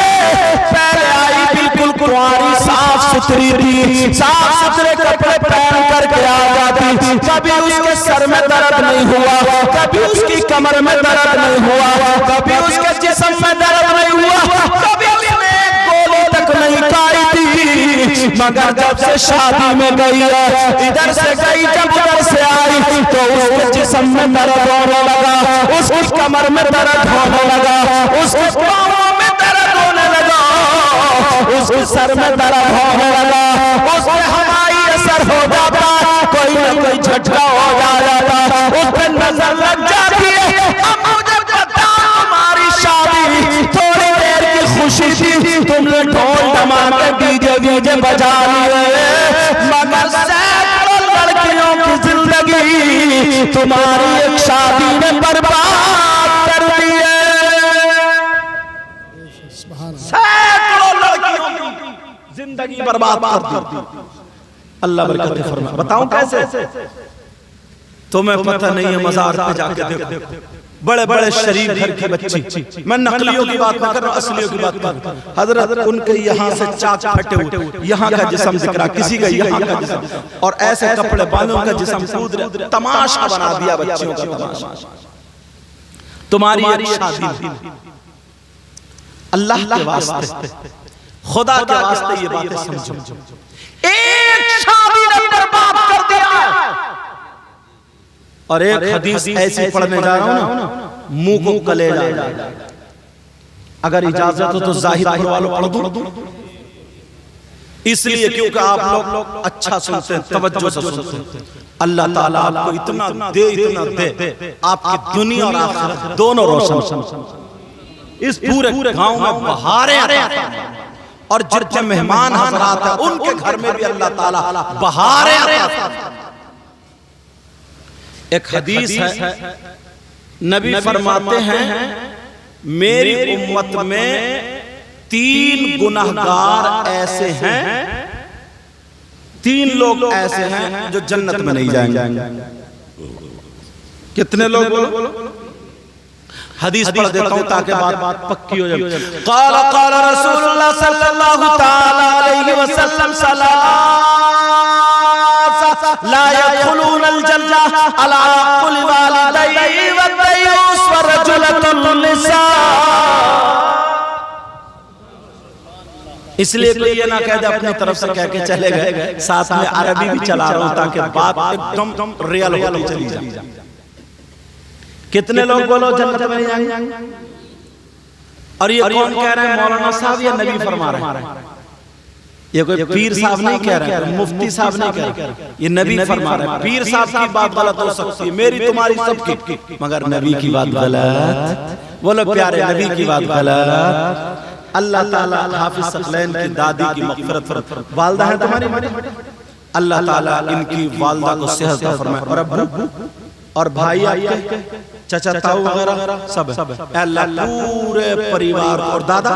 पहले आई बिल्कुल कुंवारी, साफ सुथरी थी, साफ सुथरे कपड़े पहन करके आ जाती, कभी उसके सर में दर्द नहीं हुआ, कभी उसकी कमर में दर्द नहीं हुआ, कभी उसके जिस्म में दर्द नहीं हुआ, कभी उसने गोली तक नहीं खाई थी। मगर जब से शादी में गई है, इधर से गई, जब उधर से आई, तो उसके जिस्म में दर्द होने लगा, उसकी कमर में दर्द होने लगा, उसके पाँवों में दर्द होने लगा, उसके सर में दर्द होने लगा, उसमें हवाई असर हो जाता, कोई न कोई झटका हो जाता, उस पर नजर लग जाती है। अब मुझे बताओ, तुम्हारी शादी थोड़ी देर की खुशी थी, तुमने ढोल धमाके डीजे वीजे बजा लिए, मगर सैकड़ों लड़कियों की जिंदगी तुम्हारी एक शादी ने बर्बाद कर दी है। सैकड़ों लड़कियों की जिंदगी बर्बाद कर दी। अल्लाह बरकत फरमाए। बताऊं कैसे? तुम्हें पता नहीं है, मजार पे जाके देखो, बड़े बड़े शरीफ घर की बच्ची, मैं नकलियों की बात नहीं कर रहा, असलियों की बात कर रहा हूं। हजरत उनके यहाँ से चाक फटे हुए, यहाँ का जिस्म दिख रहा, किसी का यहाँ का जिस्म, और ऐसे कपड़े बांधे, उनका जिस्म कूद रहे, तमाशा बना दिया बच्चियों का तमाशा। तुम्हारी एक शादी, अल्लाह के वास्ते, खुदा के वास्ते ये बातें समझो, एक शादी ने बर्बाद कर दिया। और एक हदीस ऐसी पढ़ने जा रहा हूं ना, मुंह को कलेजा, अगर इजाजत हो तो जाहिर वालों पढ़ दूं, इसलिए क्योंकि आप लोग अच्छा सुनते हैं, तवज्जो से सुनते हैं। अल्लाह ताला आपको इतना दे, आपकी दुनिया और आखिरत दोनों रोशन। इस पूरे गांव में बहारें आती हैं, और जितने मेहमान हज़रात हैं उनके घर में भी अल्लाह ताला बहारें आती हैं। एक हदीस है, नबी फरमाते हैं, मेरी उम्मत में 3 गुनहगार ऐसे हैं, 3 लोग ऐसे हैं जो जन्नत में नहीं जाएंगे। कितने लोग बोलो? हदीस पढ़ देता हूं ताकि बात पक्की हो जाए। क़ाल क़ाल रसूलुल्लाह सल्लल्लाहु तआला अलैहि वसल्लम ला यदखुलूनल जन्नह अला कुल्ली वालिदैहि व दय्यूस व रजुलतुन निसा। इसलिए कोई ये ना कह दे अपनी तरफ से कह के चले गए, साथ में अरबी भी चला रहा हूं ताकि बात एकदम रियल होती चली जाए। कितने लोग बोलो जन्नत में जाएंगे? और ये कौन कह रहे हैं? मौलाना साहब या नबी फरमा रहे हैं? ये कोई पीर साहब नहीं कह रहे हैं, मुफ्ती साहब नहीं कह रहे हैं, ये नबी फरमा रहे हैं। पीर साहब की बात गलत हो सकती है, मेरी तुम्हारी सबकी, मगर नबी की बात गलत। बोलो प्यारे, नबी की बात गलत। अल्लाह ताला हाफिज सकलैन की दादी की मग़फ़िरत, वालदा है तुम्हारी, अल्लाह ताला इनकी वालदा को सेहत अता फरमाए, और अब्बू और भाई आपके चाचा ताऊ वगैरह सब अल्लाह पूरे परिवार और दादा,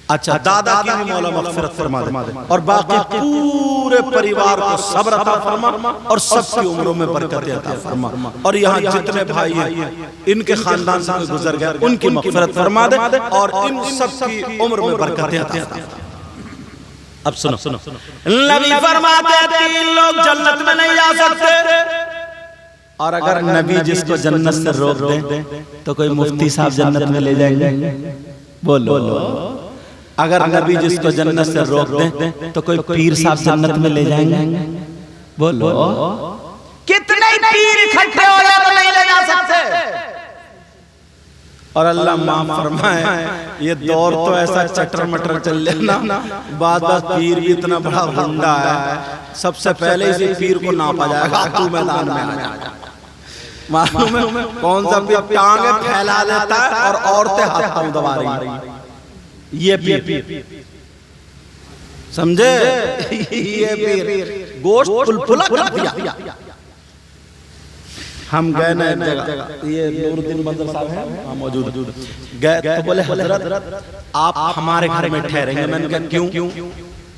अच्छा दादा की भी मौला मग़फ़िरत फरमा दे, और बाकी पूरे परिवार को सब्र अता फरमा और सबकी उम्रों में बरकत अता फरमा। और यहाँ जितने भाई हैं इनके खानदान से गुजर गए उनकी मग़फ़िरत फरमा दे और इन सबकी उम्र में बरकत अता फरमा। अब सुनो, नबी फरमाते हैं 3 लोग जन्नत में नहीं जा सकते, और अगर नबी जिसको जन्नत से रोक दे तो कोई मुफ्ती साहब जन्नत में ले जाएंगे? बोलो। अगर नबी जिसको जन्नत से रोक दे तो कोई पीर साहब जन्नत में ले जाएंगे? बोलो। कितने पीर इकट्ठे हो जाए तो नहीं ले जा सकते। और अल्लाह माफ फरमाए, ये दौर तो ऐसा चटर मटर चल लेना, बाद पीर भी इतना बड़ा गुंडा है, सबसे पहले इसी पीर को नापा जाएगा, तू मैदान में आ जा। मालूम है कौन सा पीर टांगे फैला देता है और औरतें हाथ पांव दबा रही हैं, ये पीर समझे? ये पीर गोश्त पुलपुला कर दिया। हम गए ना एक जगह, ये नूरुद्दीन बंदर साहब हैं वहाँ मौजूद गए, तो बोले हजरत आप हमारे घर में ठहरेंगे? मैंने कहा क्यों?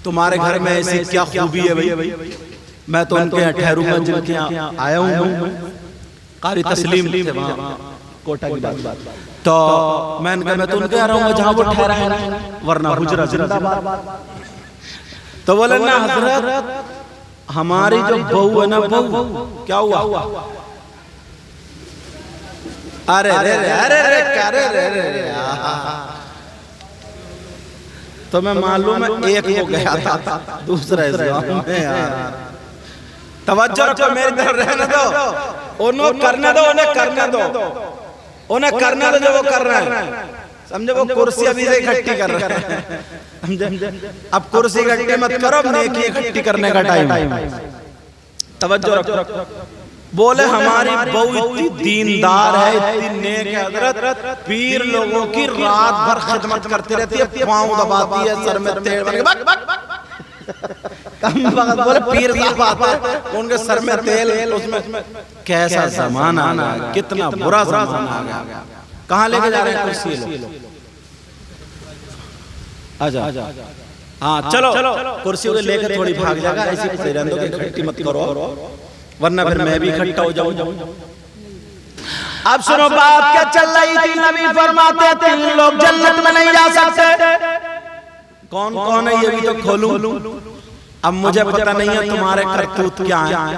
तुम्हारे घर में ऐसी क्या खूबी है भाई? मैं तो उनके यहाँ ठहरूंगा जिनके यहाँ आया हूँ। कारी तस्लीम थे वहाँ कोटा की बात, तो मैंने कहा मैं तो उनके यहाँ रहूंगा जहाँ वो ठहरा है, वरना हुजरा जिंदाबाद। तो बोले ना हजरत हमारी जो बहू है ना, बहू क्या हुआ? अरे रे रे अरे रे अरे रे रे, तो मैं मालूम है एक हो गया था, दूसरा इस्लाम में यार। तवज्जो रखो, मेरी तरफ रहने दो, उन्हें करने दो, उन्हें करने दो, उन्हें करने दो जो वो कर रहे हैं। समझे? वो कुर्सी अभी से इकट्ठी कर रहे हैं, समझे? अब कुर्सी इकट्ठी मत करो, नेकी इकट्ठी करने का टाइम है। तवज्जो रखो। बोले हमारी बहू इतनी दीनदार है, इतनी नेक है हजरत, पीर लोगों की रात भर खिदमत करती रहती है, पाँव दबाती है, सर में तेल बोले पीर साहब आते हैं उनके सर में तेल, उसमें कैसा जमाना आ गया, कितना बुरा जमाना आ गया। कहाँ लेके जा रहे हैं कुर्सी लोग? आजा, हाँ चलो कुर्सी को लेकर थोड़ी भाग जाएगा, ऐसी खड़े रहने दो, इकट्ठी मत करो, वरना फिर मैं भी इकट्ठा हो जाऊं। अब सुनो बात क्या चल रही थी। नबी फरमाते हैं 3 लोग जन्नत में नहीं जा सकते। कौन कौन है ये भी तो खोलूं। अब मुझे पता नहीं है तुम्हारे करतूत क्या हैं,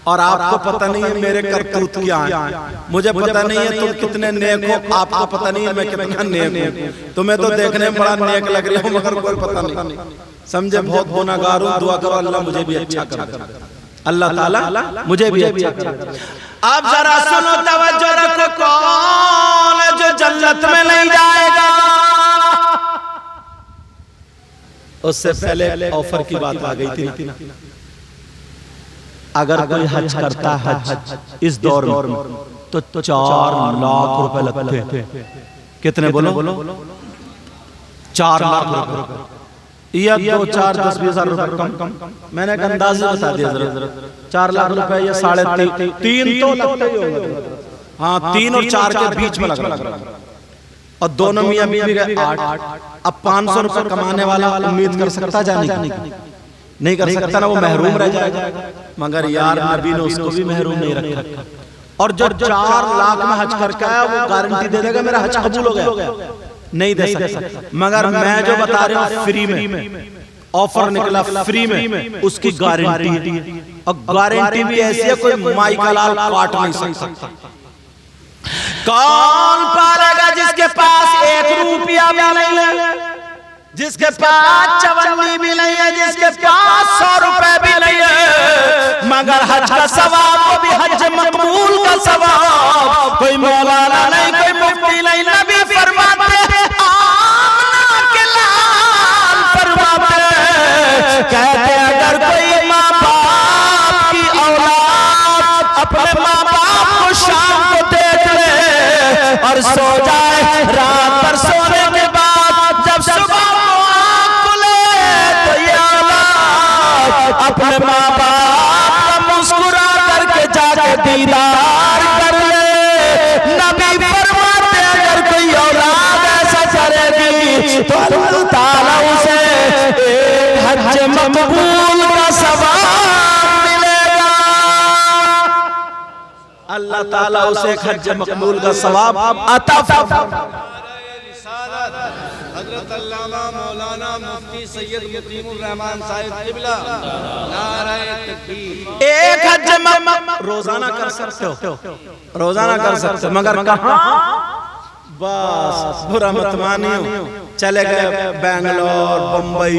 और आपको पता नहीं है मेरे करतूत क्या हैं। मुझे पता नहीं है तुम कितने नेक हो, आपको पता नहीं है मैं कितना नेक हूँ। तुम्हें तो देखने में बड़ा नेक लग रही हो, मगर कोई पता नहीं। समझे? बहुत गुनाहगार हूँ, दुआ करो अल्लाह मुझे भी अच्छा कर दे, अल्लाह ताला मुझे भी अच्छा कर दे। अब जरा सुनो, तवज्जो रखो, कौन है जो जन्नत में नहीं जाएगा? उससे पहले ऑफर की बात आ गई थी ना, अगर कोई हज करता है हज इस दौर में तो 4 लाख रुपए लगते हैं। कितने बोलो? 4 लाख रुपए या 2, 4, 10, 20 हजार रुपए कम। मैंने एक अंदाज़ बता दिया जरा, 4 लाख रुपए या 3.5 तो लगते ही होंगे। हाँ 3 और 4 के बीच में लग रहा है, और दोनों मियां बीवी गए 8। अब 500 रुपए कमाने वाला उम्मीद कर सकता जाने की? नहीं कर सकता ना, वो महरूम रह जाएगा। मगर यार नबी ने उसको भी महरूम नहीं रखा। और जो 4 लाख में हज करके आया वो गारंटी दे देगा मेरा हज कबूल हो गया, नहीं दे सकता। मगर मैं जो बता रहा हूँ फ्री में ऑफर निकला, फ्री में उसकी गारंटी है। और गारंटी भी ऐसी है कोई माई का लाल काट नहीं सकता। कौन पालेगा जिसके पास 1 रुपया भी नहीं है, जिसके पास चवन्नी भी नहीं है, जिसके पास 100 रुपए भी नहीं है, मगर हज का सवाब, वो भी हज मकबूल का सवाब। कोई मौलाना नहीं, कोई मुफ्ती नहीं, नबी फरमाते आमना के लाल फरमाते, कहते अगर कोई माँ बाप की औलाद अपने माँ बाप को शाम को देख ले और सो जाए, रात भर सोने के बाद जब सुबह अपने माँ बाप का मुस्कुरा करके जाके दीदार कर ले। नबी फरमाते अगर कोई औलाद ऐसा करेगी तो अल्लाह ताला उसे एक हज मकबूल का सवाब मिलेगा। अल्लाह ताला उसे एक हज मकबूल का सवाब अता फरमाएगा। हजरत अल्लामा मौलाना मुफ्ती सैयद मुकीमुर रहमान साहिब क़िबला नाराए तकबीर। एक हज रोजाना कर सकते हो, रोजाना कर सकते हो, मगर कहाँ? बस बुरा मत मानियो, चले गए बेंगलोर, बम्बई,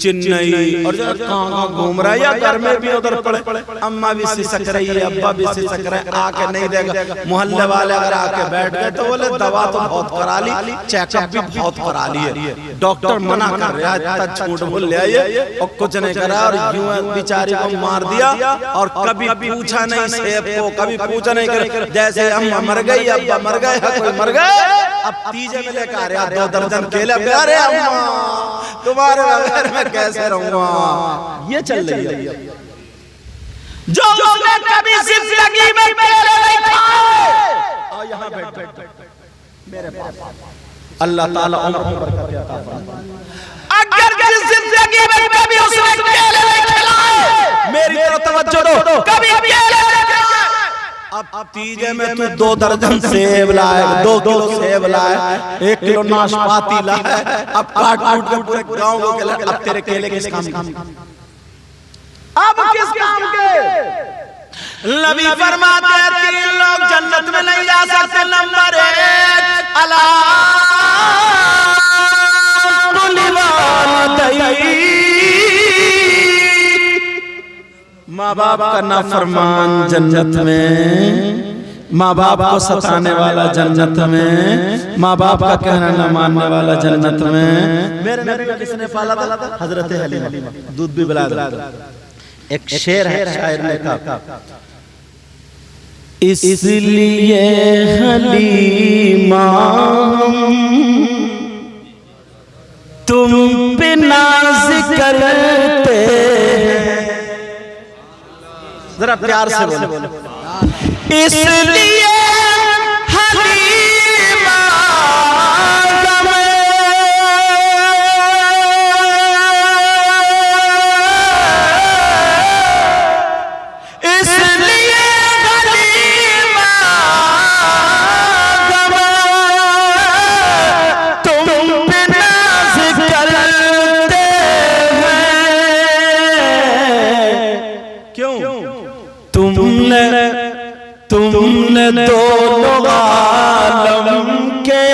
चेन्नई और कहाँ घूम रहा है, या घर में भी उधर पड़े। अम्मा भी सिसक रही है, अब्बा भी सिसक रहे, आके नहीं देगा। मोहल्ले वाले अगर आके बैठ गए तो बोले दवा तो बहुत करा ली, चेकअप भी बहुत करा ली है, डॉक्टर मना कर रहा है, इतना झूठ बोल लिया ये और कुछ नहीं करा, और यूं बेचारी को मार दिया। और कभी पूछा नहीं सेब को, कभी पूछा नहीं कर, जैसे अम्मा मर गई, अब्बा मर गए, कोई मर गए, अब तीजे में लेकर आ रहे 2 दर्जन केले। अरे अम्मा तुम्हारे बगैर मैं कैसे रहूंगा? ये चल रही है। जो उसने कभी जिंदगी में केले नहीं खाए, आओ यहाँ बैठ मेरे पास। अल्लाह ताला उम्र में बरकत देता है। अगर जिंदगी में कभी उसने केले नहीं खिलाए, मेरी तरफ तवज्जो दो, कभी केले नहीं खिलाए, अब तीजे में तू 2 दर्जन सेब लाए, 2 किलो सेब लाए, 1 किलो नाशपाती लाए, अब काट काट के पूरे गांव को खिला। अब तेरे केले किस काम के? अब किस काम के? नबी फरमाते हैं 3 लोग जन्नत में नहीं जा सकते। नंबर 1 अला माँ बाप का नाफरमान जन्नत में, माँ बाप को सताने वाला जन्नत में, माँ बाप का कहना न मानने वाला जन्नत में। मेरे नबी को किसने पाला था? हजरत हलीमा, दूध भी पिला दो। एक शेर है शायर ने कहा, इसलिए हलीमा तुम पे नाज करते, जरा प्यार से बोलो, इसलिए हलीमा इसलिए हलीमा तुम पे नाज करते हैं। क्यों? तुमने दोनों आलम के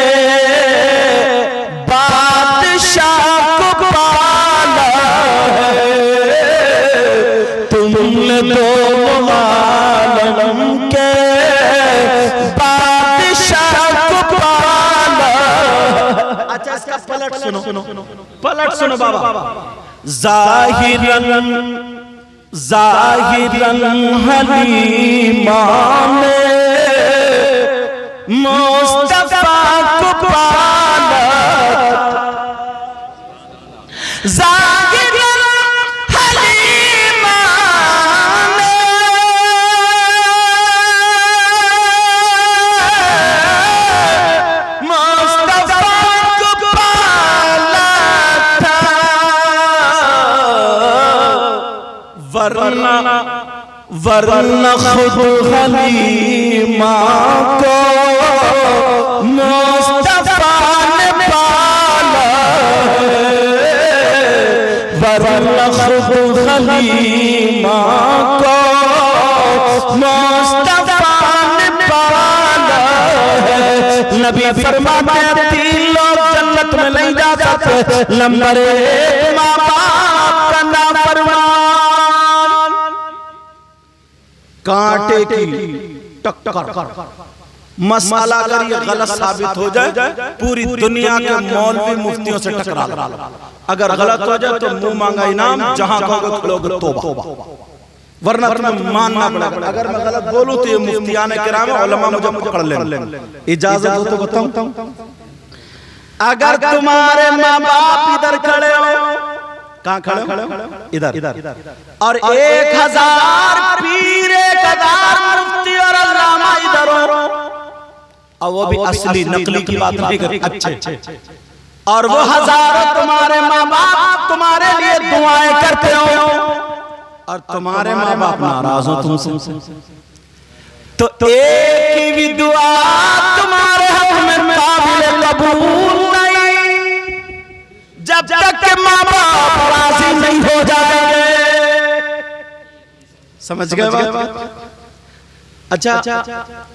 बादशाह को पाला है, तुमने दोनों आलम के बादशाह को पाला। अच्छा इसका पलट सुनो, पलट सुनो बाबा। ज़ाहिरन हलीमा ने मुस्तफा को पाला, ज़ाहिरन हलीमा ने मुस्तफा को पाला था। वरना खुद हलीमा को मुस्तफा ने पाला है, वरना खुद हलीमा को मुस्तफा ने पाला है। नबी फरमाते हैं 3 लोग जन्नत में नहीं जा सकते, नंबर 1 माँ बाप का नाफरमान, कांटे की टक्कर, मसाला अगर ये गलत साबित हो जाए पूरी दुनिया के मौलवी मुफ्तियों से टकरा लो, अगर गलत हो जाए तो मुंह मांगा इनाम, जहां कहोगे खोलोगे तौबा, वरना तुम्हें मानना पड़ेगा। अगर मैं गलत बोलूं तो ये मुफ्तियाने किराम उलमा मुझे पकड़ लेंगे। इजाजत हो तो बताऊं, अगर तुम्हारे माँ बाप इधर खड़े हो, कहाँ खड़े हो? इधर, और 1000 पीर 1000 मुफ्ती और अल्लामा इधर हो, और वो भी असली नकली की बात नहीं करते, अच्छे, और वो हजारों तुम्हारे माँ बाप तुम्हारे लिए दुआएं करते हो, और तुम्हारे माँ बाप नाराज हो तुमसे, तो एक की भी दुआ तुम्हारे हक में काबिल कबूल नहीं, जब तक के माँ बाप राजी नहीं हो जाएंगे। समझ गए बात? अच्छा,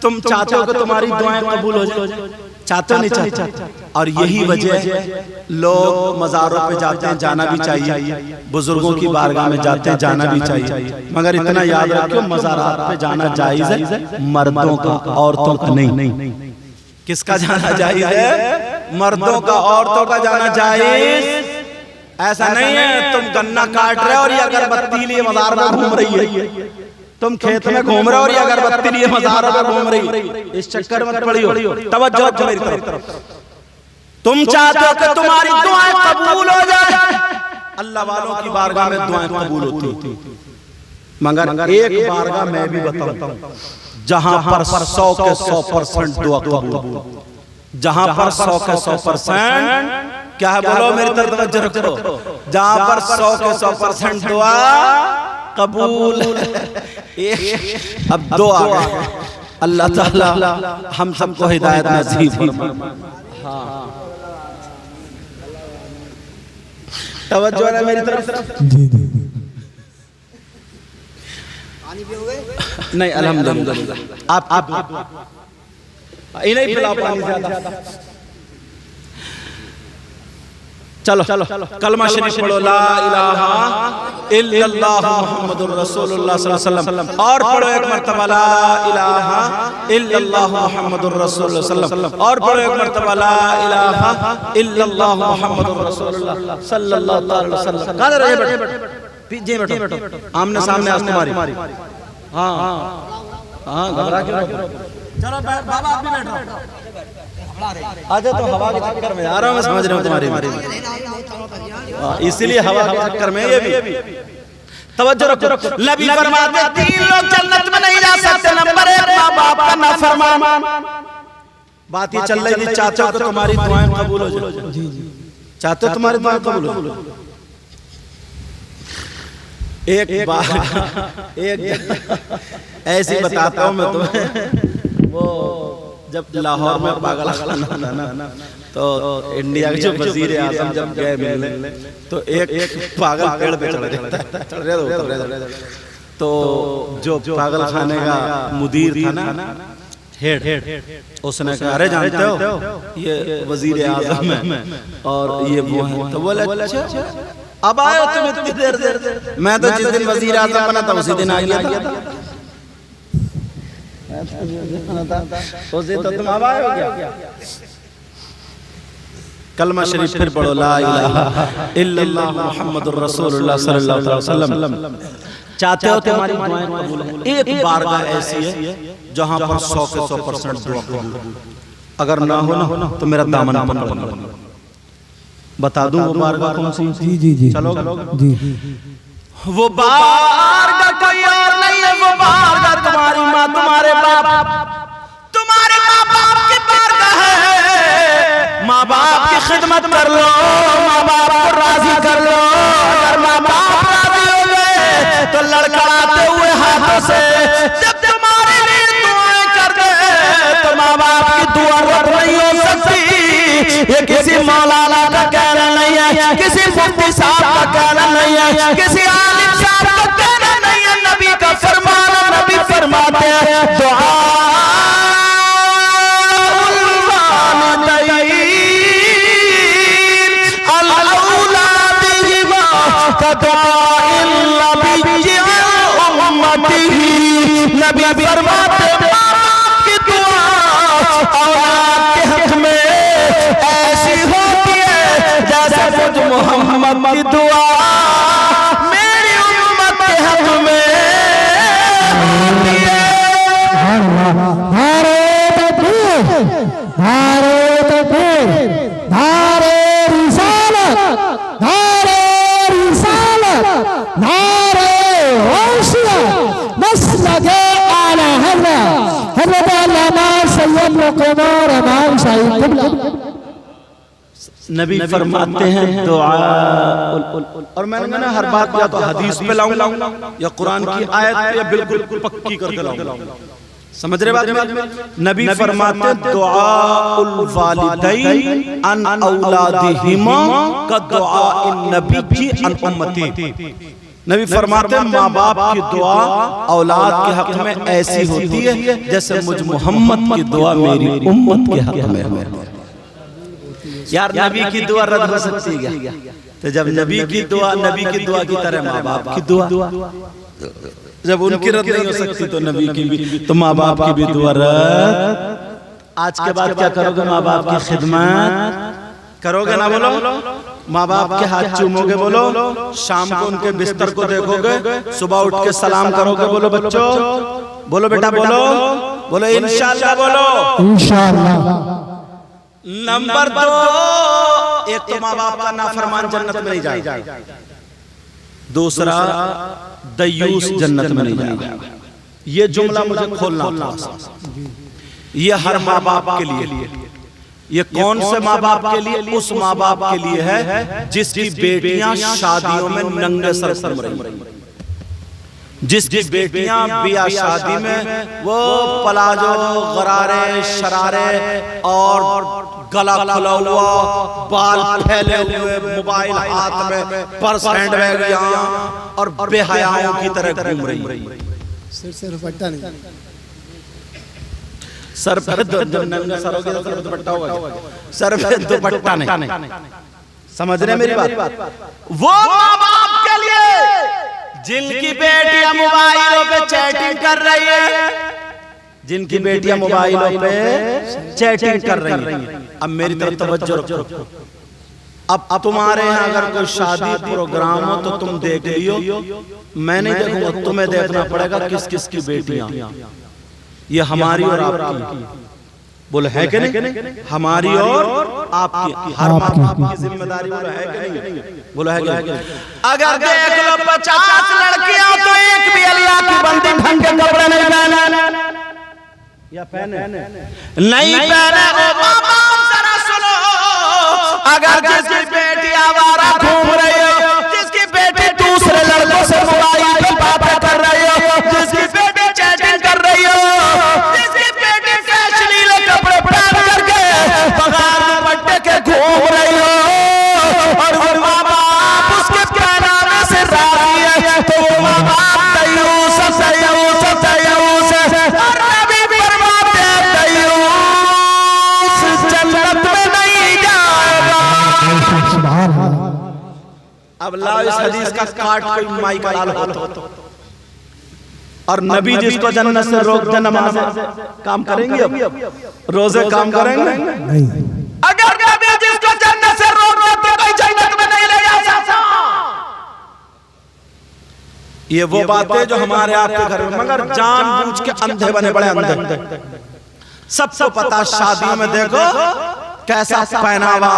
तुम चाहते हो कि तुम्हारी दुआएं कबूल हो जाए? चाहते हो नहीं चाहते? और यही वजह है लोग मज़ारों पे जाते हैं, जाना भी चाहिए, बुजुर्गों की बारगाह में जाते हैं, जाना भी चाहिए, मगर इतना याद रखो मज़ारात पे जाना जायज़ है मर्दों का, औरतों का नहीं। किसका जाना जायज़ है? मर्दों का, औरतों का जाना जायज़। ऐसा नहीं है तुम गन्ना काट रहे हो और ये अगरबत्ती लिए मज़ार में घूम रही है, तुम खेत में घूम रहे हो और ये अगरबत्ती लिए मज़ार में घूम रही है, इस चक्कर में पड़ी हो। तवज्जो मेरी तरफ, तुम चाहते हो कि तुम्हारी दुआएं कबूल हो जाए, अल्लाह वालों की बारगाह में दुआएं कबूल होती, मगर एक बारगाह मैं भी बताऊं जहां पर 100 के 100% दुआ कबूल, जहां पर 100 के 100% क्या है, बोलो मेरी तरफ तवज्जो रखो, जहां पर 100 के 100% दुआ कबूल। अब 2 आ गए, अल्लाह ताला हम सबको हिदायत नसीब फरमाए। तवज्जो है मेरी तरफ? नहीं अल्हम्दुलिल्लाह, आप इन्हें पिलाओ पानी ज्यादा। चलो कलमा शरीफ पढ़ो, ला इलाहा इल्लल्लाह मुहम्मदुर रसूलुल्लाह सल्लल्लाहु अलैहि वसल्लम, और पढ़ो एक मर्तबा ला इलाहा इल्लल्लाह मुहम्मदुर रसूलुल्लाह सल्लल्लाहु अलैहि वसल्लम, और पढ़ो एक मर्तबा ला इलाहा इल्लल्लाह मुहम्मदुर रसूलुल्लाह सल्लल्लाहु अलैहि वसल्लम। कहां रहे? पीछे बैठो, आमने सामने आज तुम्हारी। हाँ घबरा क्यों? चलो बाबा आप भी बैठो। अच्छा तो हवा के चक्कर में आ रहा हूँ, मैं समझ रहा हूँ तुम्हारी, इसीलिए हवा के चक्कर में ये भी। तवज्जो रखो, नबी फरमाते 3 लोग जन्नत में नहीं जा सकते, नंबर 1 माँ बाप का नाफरमान। बात ये चल रही थी, चाहते हो तो तुम्हारी दुआएं कबूल हो जाए, चाहते हो तुम्हारी दुआएं कबूल हो। एक बार ऐसी बताता हूँ मैं तुम्हें, वो जब लाहौर में पागल खाना ना, तो इंडिया के जो वजीर आजम जब गए मिलने, तो एक पागल पेड़ पे चढ़ रहे, तो जो पागल खाने का मुदीर था ना, हेड, उसने कहा अरे जानते हो ये वजीर आजम है और ये वो है, तो बोले अच्छा अब आए तुम इतनी देर से? मैं तो जिस दिन वजीर आजम बना था उसी दिन आ गया था, तो तुम अब आए हो क्या? कलमा शरीफ फिर पढ़ो, ला इलाहा इल्लल्लाह मुहम्मदुर रसूलुल्लाह सल्लल्लाहु अलैहि वसल्लम। चाहते हो तुम्हारी दुआएं कबूल हो? एक बारगाह ऐसी है जहां पर 100 के 100% दुआ कबूल, अगर ना हो ना तो मेरा दामन पकड़ना। बता दूं वो बारगाह कौन सी? जी चलो जी। वो बारगाह कोई और नहीं है, वो बारगाह तुम्हारी माँ तुम्हारे बाप की बारगाह है। माँ बाप की खिदमत कर लो, माँ बाप को राजी कर लो, अगर माँ बाप राजी हो गए तो लड़का से जब तुम्हारे लिए दुआएं कर दे तो माँ बाप की दुआ रद्द नहीं हो सकती। ये किसी मौलाना का कहना नहीं है, किसी मुफ्ती साहब का कहना नहीं है, किसी आलिम साहब का कहना नहीं है, नबी का फरमान। नबी फरमाते हैं दुआ नबी फरमाते की दुआ औलाद के हक में ऐसी होती है जैसे मुझ मोहम्मद की दुआ मेरी उम्मत के हक में होती है। नारे तकबीर, नारे तकबीर, नारे रिसालत, नारे रिसालत, नारे गौसियत, मसलके आला हज़रत अल्लामा सैयद मुक़र्रर इमाम साहिब क़िबला। नबी फरमाते हैं दुआ। और मैंने हर बात या तो हदीस पे लाऊंगा या कुरान की आयत पे बिल्कुल पक्की करके लाऊंगा। समझ रहे बात? नबी फरमाते दुआउल वालिदैन अन औलादिहिमा का दुआइन नबी जी अन उम्मती। नबी फरमाते माँ बाप की दुआ औलाद के हक में ऐसी होती है जैसे मुझ मोहम्मद की दुआ मेरी उम्मत के हक में है। यार नबी की दुआ रद्द हो सकती है क्या? तो जब नबी की दुआ की तरह माँ बाप की दुआ जब उनकी रद्द नहीं हो सकती तो नबी की भी, तो माँ बाप की भी दुआ रद्द। आज के बाद क्या करोगे? माँ बाप की खिदमत करोगे ना? बोलो माँ बाप के हाथ चूमोगे, बोलो शाम को उनके बिस्तर को देखोगे, सुबह उठ के सलाम करोगे, बोलो बच्चों, बोलो बेटा, बोलो इंशाअल्लाह, बोलो इंशाअल्लाह। नंबर 2, एक तो माँ बाप का नाफरमान जन्नत में नहीं जाएगा, दूसरा दयूस जन्नत में नहीं जाएगा। ये जुमला मुझे खोलना था। ये हर माँ बाप के लिए, ये कौन से माँ बाप के लिए? उस माँ बाप के लिए है जिसकी बेटियां शादियों में नंगे सर घूम रही, जिसकी बेटियां बिया शादी में वो पलाजो, गरारे, शरारे और गला खुला हुआ, बाल फैले हुए, मोबाइल हाथ में, पर्स हैंडबैग यहाँ, और बेहयाओं की तरह घूम रही। सिर से दुपट्टा नहीं, सर पर नंगा सर होगा तो दुपट्टा होगा, सर पे दुपट्टा नहीं। समझ रहे मेरी बात? वो माँ बाप के लिए जिनकी बेटियां मोबाइलों पे चैटिंग कर रही है, जिनकी बेटियां मोबाइलों पे चैटिंग कर रही हैं। अब मेरी तरफ तवज्जो रखो। अब तुम्हारे यहाँ अगर कोई शादी प्रोग्राम हो तो तुम देख लियो, मैं नहीं देखूंगा, तुम्हें देखना पड़ेगा किस किस की बेटियां। ये हमारी और आपकी, बोले है कि नहीं? हमारी और आपकी, हर माँ बाप की जिम्मेदारी बोले है कि नहीं? बोले है कि नहीं? अगर देख लो 50 लड़कियां तो एक भी अल्लाह की बंदी ढंग के कपड़े नहीं पहने, या पहने नहीं पहने। ओ माँ बाप जरा सुनो, अगर जिसकी बेटी आवारा घूम रही हो, जिसकी बेटी दूसरे लड़कों से मोबाइल पे बातें कर रही हो, जिसकी बेटी चैटिंग कर रही हो, जिसकी बेटी फैशनीले कपड़े पहन करके बगैर दुपट्टे के घूम रही हो, और वो माँ बाप उसके पहनावे से राजी है, तो वो माँ बाप दयूस और नबी फरमाते हैं दयूस जन्नत में नहीं जाएगा। अब लाओ इस हदीस का काट कोई माई का लाल हो, और नबी जिसको जन्नत से रोक दे नमाज काम करेंगे, अब रोजे काम करेंगे नहीं। अगर नबी जिसको जन्नत से रोक दे तो कोई जन्नत में नहीं ले जा सकता। ये वो बातें जो हमारे आपके घर में, मगर जानबूझ के अंधे बने, बड़े अंधे। सबको पता, शादियों में देखो कैसा पहनावा,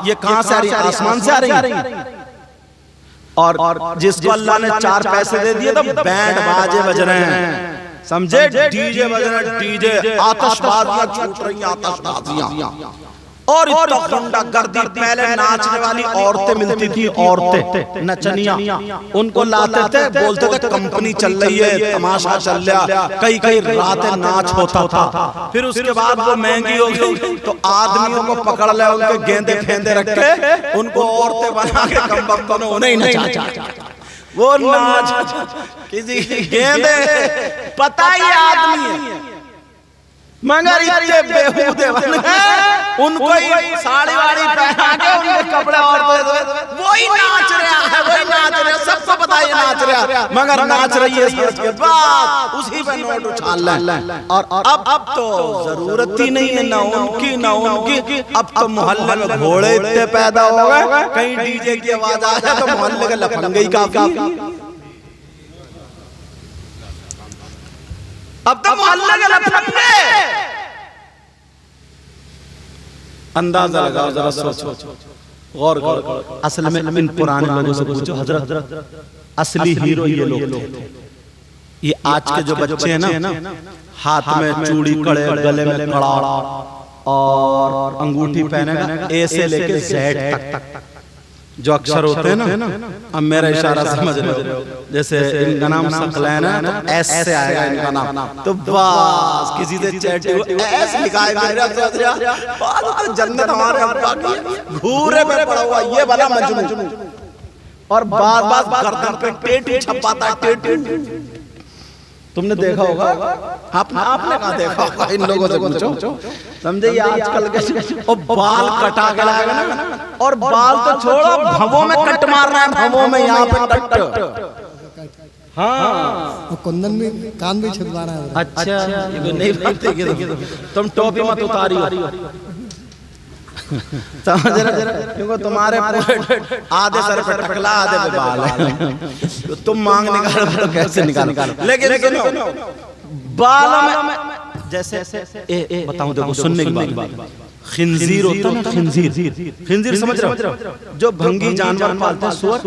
ये कहां से आ रही? आसमान से आ रही। और जिसको अल्लाह ने 4 पैसे दे दिए तो बैंड बाजे बज रहे हैं, समझे? डीजे बज रहे हैं, डीजे, आतिशबाजियां छूट रही हैं, आतिशबाजियां। और गुंडागर्दी। पहले नाचने वाली औरतें मिलती थी, औरतें नचनिया, उनको लाते थे, बोलते थे कंपनी चल रही है, तमाशा चल रहा, कई कई रातें नाच होता था। फिर उसके बाद वो महंगी हो गई तो आदमियों को पकड़ ले, उनके गेंदे फेंदे रख के उनको औरतें बना के कम वक्त में उन्हें नचा। वो नाच किसी गेंदे पता ही आदमी है मगर इतने बेहूदे उनको ही साड़ी वाड़ी पहना के उनके कपड़े और वही नाच रहा है, वही नाच रहा है, सबको पता है नाच रहा है, मगर नाच रही है उसके बाद उसी पे नोट उछाल ले। और अब तो जरूरत ही नहीं है ना उनकी ना उनकी। अब तो मोहल्ले में घोड़े इतने पैदा हो गए, कहीं डीजे की आवाज आ जाए तो मोहल्ले के लफंगे ही काफी। अब तो मोहल्ले के लफंगे। अंदाजा लगाओ, जरा सोचो, गौर करो। असल में इन पुराने लोगों से पूछो, हजरत असली हीरो ये लोग थे। ये आज के जो बच्चे हैं ना, हाथ में चूड़ी, कड़े, गले में कड़ा और अंगूठी पहनेगा, ए से लेके जेड तक जो अक्षर होते हैं ना। अब मेरा इशारा समझ रहे हो, जैसे इनका नाम सकलैन है तो एस से आएगा इनका नाम, तो बस किसी से चैट एस लिखा है, जन्नत हमारे अब्बा की घूरे पे पड़ा हुआ ये वाला मजनू, और बार बार गर्दन पे टेटू छपाता है, टेटू। तुमने देखा होगा, आपने कहा देखा होगा, इन लोगों से पूछो, समझे? ये आजकल के और बाल कटा के लाएगा ना, और बाल तो छोड़ो, भवों में कट मार रहा है, भवों में यहाँ पे कट। हाँ, और कुंदन भी, कान भी छिदवा रहा है। अच्छा, ये नहीं बात है, तुम टोपी मत उतारियो, समझ रहे? क्योंकि तुम्हारे आधे सर पे टकला, आधे पे बाल है, तो तुम मांग निकालो तो कैसे निकालो? लेकिन सुनो, बालों में जैसे बताऊं, देखो सुनने की बात, खिंजीर होता है ना, खिंजीर समझ रहे हो? जो भंगी जानवर पालते हैं, सुअर,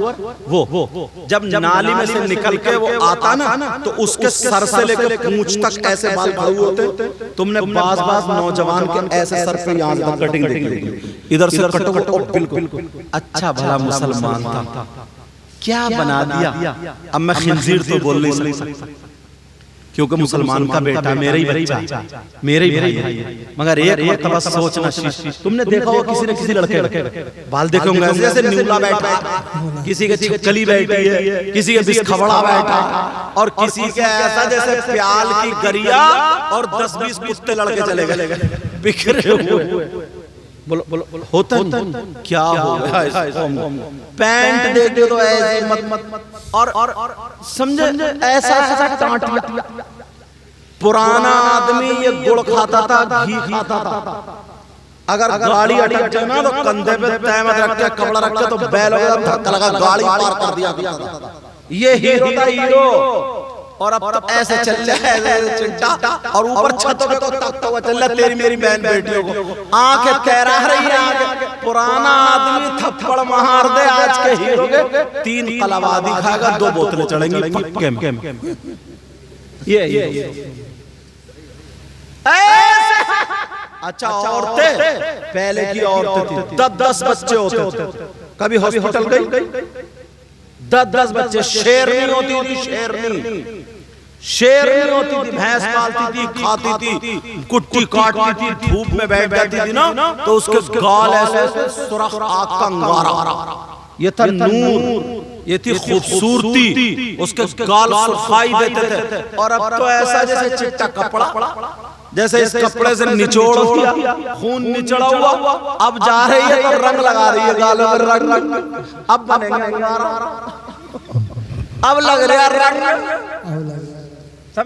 वो जब नाली में से निकल के वो आता ना, तो उसके सर से लेकर पूंछ तक ऐसे बाल खड़े होते। तुमने बाज नौजवान के ऐसे सर पे यहाँ तक कटिंग देखी, इधर से कटो, बिल्कुल अच्छा भला मुसलमान था, क्या बना दिया। अब मैं खिंजीर तो बोल नहीं सकता, क्योंकि मुसलमान का बेटा मेरा ही बच्चा, मेरे ही भाई है, मगर एक मरतबा सोचना, तुमने देखा हो किसी न किसी लड़के बाल देखे होंगे, जैसे न्यूला बैठा है, किसी के छिपकली बैठी है, किसी के बिस्खबड़ा बैठा है, और किसी के ऐसा जैसे प्याल की गरिया और 10-20 कुत्ते लड़के चले गए बिखरे हुए। बोलो होता क्या हो गया इसको? पैंट देख तो ऐसे मत और समझे ऐसा टांटिया। पुराना आदमी ये गुड़ खाता था, घी खाता था, अगर गाड़ी अटक जाए ना तो कंधे पे तहमत रख के, कपड़ा रख के, तो बैल धक्का लगा गाड़ी पार कर दिया। ये हीरो था, हीरो। और अब तो ऐसे चल रहा है चिंटा, और ऊपर छतों पे तो तकता हुआ चल रहा है तेरी मेरी बहन बेटियों को, आंखें तैरा रही है। पुराना आदमी थप्पड़ मार दे आज के हीरो के, 3 कलावादी खाएगा, 2 बोतलें चढ़ेंगी पक्के में। ये अच्छा, औरतें पहले की औरतें थी, 10-10 बच्चे होते थे, कभी हॉस्पिटल गई, 10-10 बच्चे। शेरनी होती थी, शेरनी होती थी, भैंस पालती थी, खाती थी, कुट्टी काटती थी, धूप में बैठ जाती थी ना, तो उसके गाल ऐसे सुरख आग का अंगारा, ये था नूर, ये थी खूबसूरती, उसके गाल सुर्खाई देते थे। और अब तो ऐसा जैसे चिट्टा कपड़ा, जैसे इस कपड़े से निचोड़ दिया, खून निचड़ा हुआ, अब जा रही है तो रंग लगा रही है गालों में, रंग अब बनेंगे, अब लग रहा है रंग।